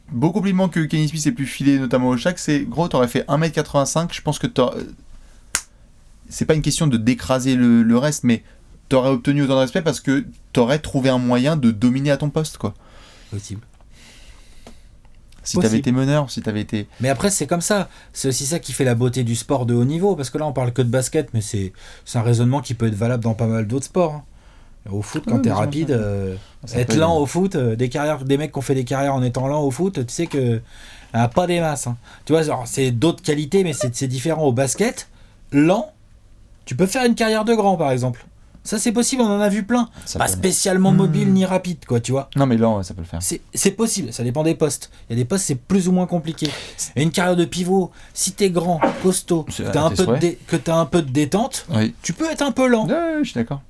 Beau compliment que Kenny Smith ait pu filer notamment au Shaq, c'est gros, t'aurais fait 1m85, je pense que c'est pas une question de d'écraser le reste, mais t'aurais obtenu autant de respect parce que t'aurais trouvé un moyen de dominer à ton poste, quoi. Possible. Si t'avais été meneur, si t'avais été... Mais après, c'est comme ça. C'est aussi ça qui fait la beauté du sport de haut niveau, parce que là, on parle que de basket, mais c'est un raisonnement qui peut être valable dans pas mal d'autres sports, hein. Au foot, quand t'es rapide, être lent au foot, des mecs qui ont fait des carrières en étant lents au foot, tu sais que pas des masses, hein. Tu vois, genre, c'est d'autres qualités, mais c'est différent. Au basket, lent, tu peux faire une carrière de grand, par exemple. Ça, c'est possible, on en a vu plein. Pas spécialement mobile ni rapide, quoi, tu vois. Non, mais lent, ça peut le faire. C'est possible, ça dépend des postes. Il y a des postes, c'est plus ou moins compliqué. Et une carrière de pivot, si t'es grand, costaud, que t'as un peu de détente, oui. Tu peux être un peu lent. Ouais, je suis d'accord.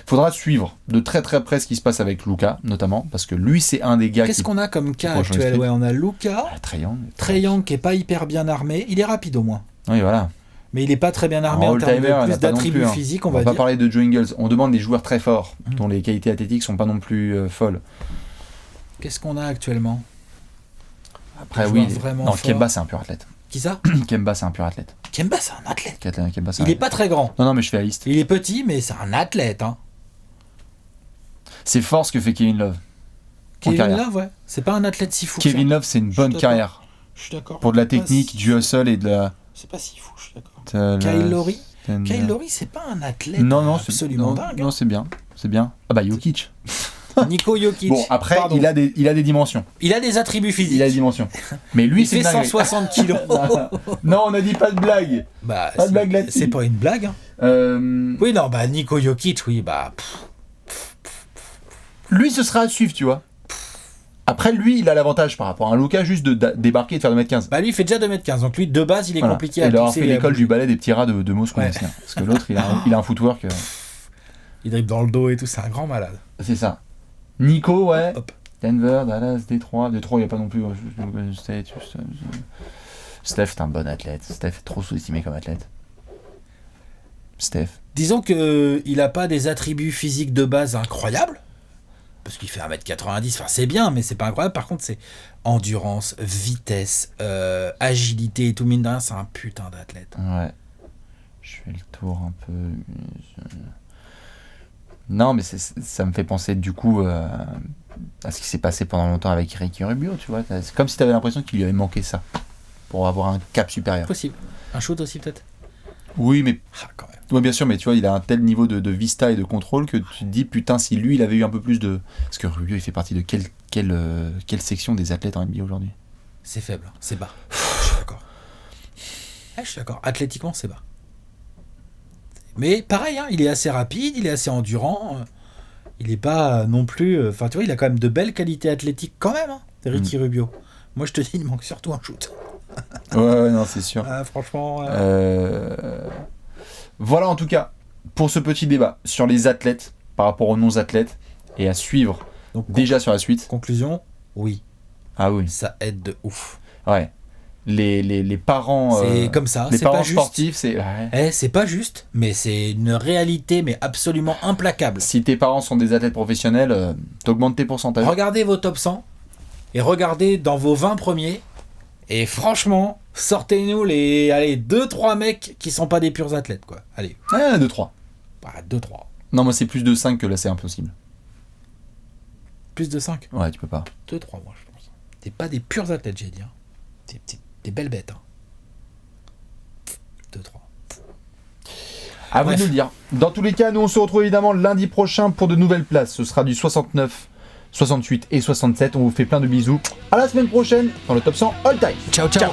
Faudra suivre de très très près ce qui se passe avec Luka, notamment, parce que lui, c'est un des gars Qu'est-ce qui... qu'on a comme cas actuel? Ouais, on a Luka, Trae Young qui est pas hyper bien armé. Il est rapide au moins. Oui, voilà. Mais il est pas très bien armé en termes de plus d'attributs physiques, on va dire. On va pas parler de Joe Ingles. On demande des joueurs très forts, dont les qualités athlétiques sont pas non plus folles. Qu'est-ce qu'on a actuellement? Après, oui. Non, Kemba, c'est un pur athlète. Qui ça? Kemba, c'est un pur athlète. Kemba, c'est un athlète. Il est pas très grand. Non, mais je fais la liste. Il est petit, mais c'est un athlète. Hein. C'est fort ce que fait Kevin Love. Kevin Love, ouais. C'est pas un athlète si fou. Kevin Love, c'est une bonne carrière. Je suis d'accord. Pour de la technique, du hustle et de la... C'est pas si fou, je suis d'accord. Kyle Lowry, c'est pas un athlète absolument dingue. Non, c'est bien. C'est bien. Ah bah, Jokic. Nico Jokic. Bon, après, il a des dimensions. Il a des attributs physiques. Il a des dimensions. Mais lui, il fait 160 kilos. Non, on n'a dit pas de blague. Bah, pas de blague là-dessus. C'est pas une blague. Hein. Oui, non, bah, Nico Jokic, oui, bah... Lui, ce sera à suivre, tu vois. Après, lui, il a l'avantage par rapport à un Luka juste de débarquer et de faire 2m15. Bah, lui, il fait déjà 2m15. Donc, lui, de base, il est compliqué à pousser. Il aura fait l'école du ballet des petits rats de Moscou. Ouais. Parce que l'autre, il a un footwork. Il dribble dans le dos et tout. C'est un grand malade. C'est ça. Nico, ouais. Hop. Denver, Dallas, Détroit. Détroit, il n'y a pas non plus. Steph est un bon athlète. Steph est trop sous-estimé comme athlète. Steph. Disons qu'il n'a pas des attributs physiques de base incroyables. Parce qu'il fait 1m90, enfin c'est bien, mais c'est pas incroyable. Par contre, c'est endurance, vitesse, agilité et tout, mine de rien, c'est un putain d'athlète. Ouais. Je fais le tour un peu. Non, mais ça me fait penser du coup à ce qui s'est passé pendant longtemps avec Ricky Rubio, tu vois. C'est comme si tu avais l'impression qu'il lui avait manqué ça pour avoir un cap supérieur. Possible. Un shoot aussi, peut-être. Oui, mais. Quand même. Oui, bien sûr, mais tu vois, il a un tel niveau de vista et de contrôle que tu te dis, putain, si lui, il avait eu un peu plus de... Parce que Rubio, il fait partie de quelle section des athlètes en NBA aujourd'hui? C'est faible, c'est bas. Je suis d'accord. Je suis d'accord. Athlétiquement, c'est bas. Mais pareil, hein, il est assez rapide, il est assez endurant. Il n'est pas non plus... Enfin, tu vois, il a quand même de belles qualités athlétiques quand même, hein, Ricky Rubio. Moi, je te dis, il manque surtout un shoot. Ouais, non, c'est sûr. Franchement... Voilà en tout cas pour ce petit débat sur les athlètes par rapport aux non-athlètes et à suivre. Donc, déjà sur la suite. Conclusion, oui. Ah oui. Ça aide de ouf. Ouais. Les parents... c'est comme ça. Les c'est parents pas sportifs, juste. C'est pas juste, mais c'est une réalité mais absolument implacable. Si tes parents sont des athlètes professionnels, t'augmentes tes pourcentages. Regardez vos top 100 et regardez dans vos 20 premiers. Et franchement, sortez-nous les 2-3 mecs qui sont pas des purs athlètes, quoi. Allez. 2-3. 2-3. Non, moi c'est plus de 5 que là c'est impossible. Plus de 5? Ouais, tu peux pas. 2-3, moi je pense. T'es pas des purs athlètes, j'ai dit. Hein. T'es des belles bêtes. Hein. 2-3. À vous de nous le dire. Dans tous les cas, nous on se retrouve évidemment lundi prochain pour de nouvelles places. Ce sera du 69, 68 et 67. On vous fait plein de bisous. À la semaine prochaine dans le top 100 All Time. Ciao, ciao.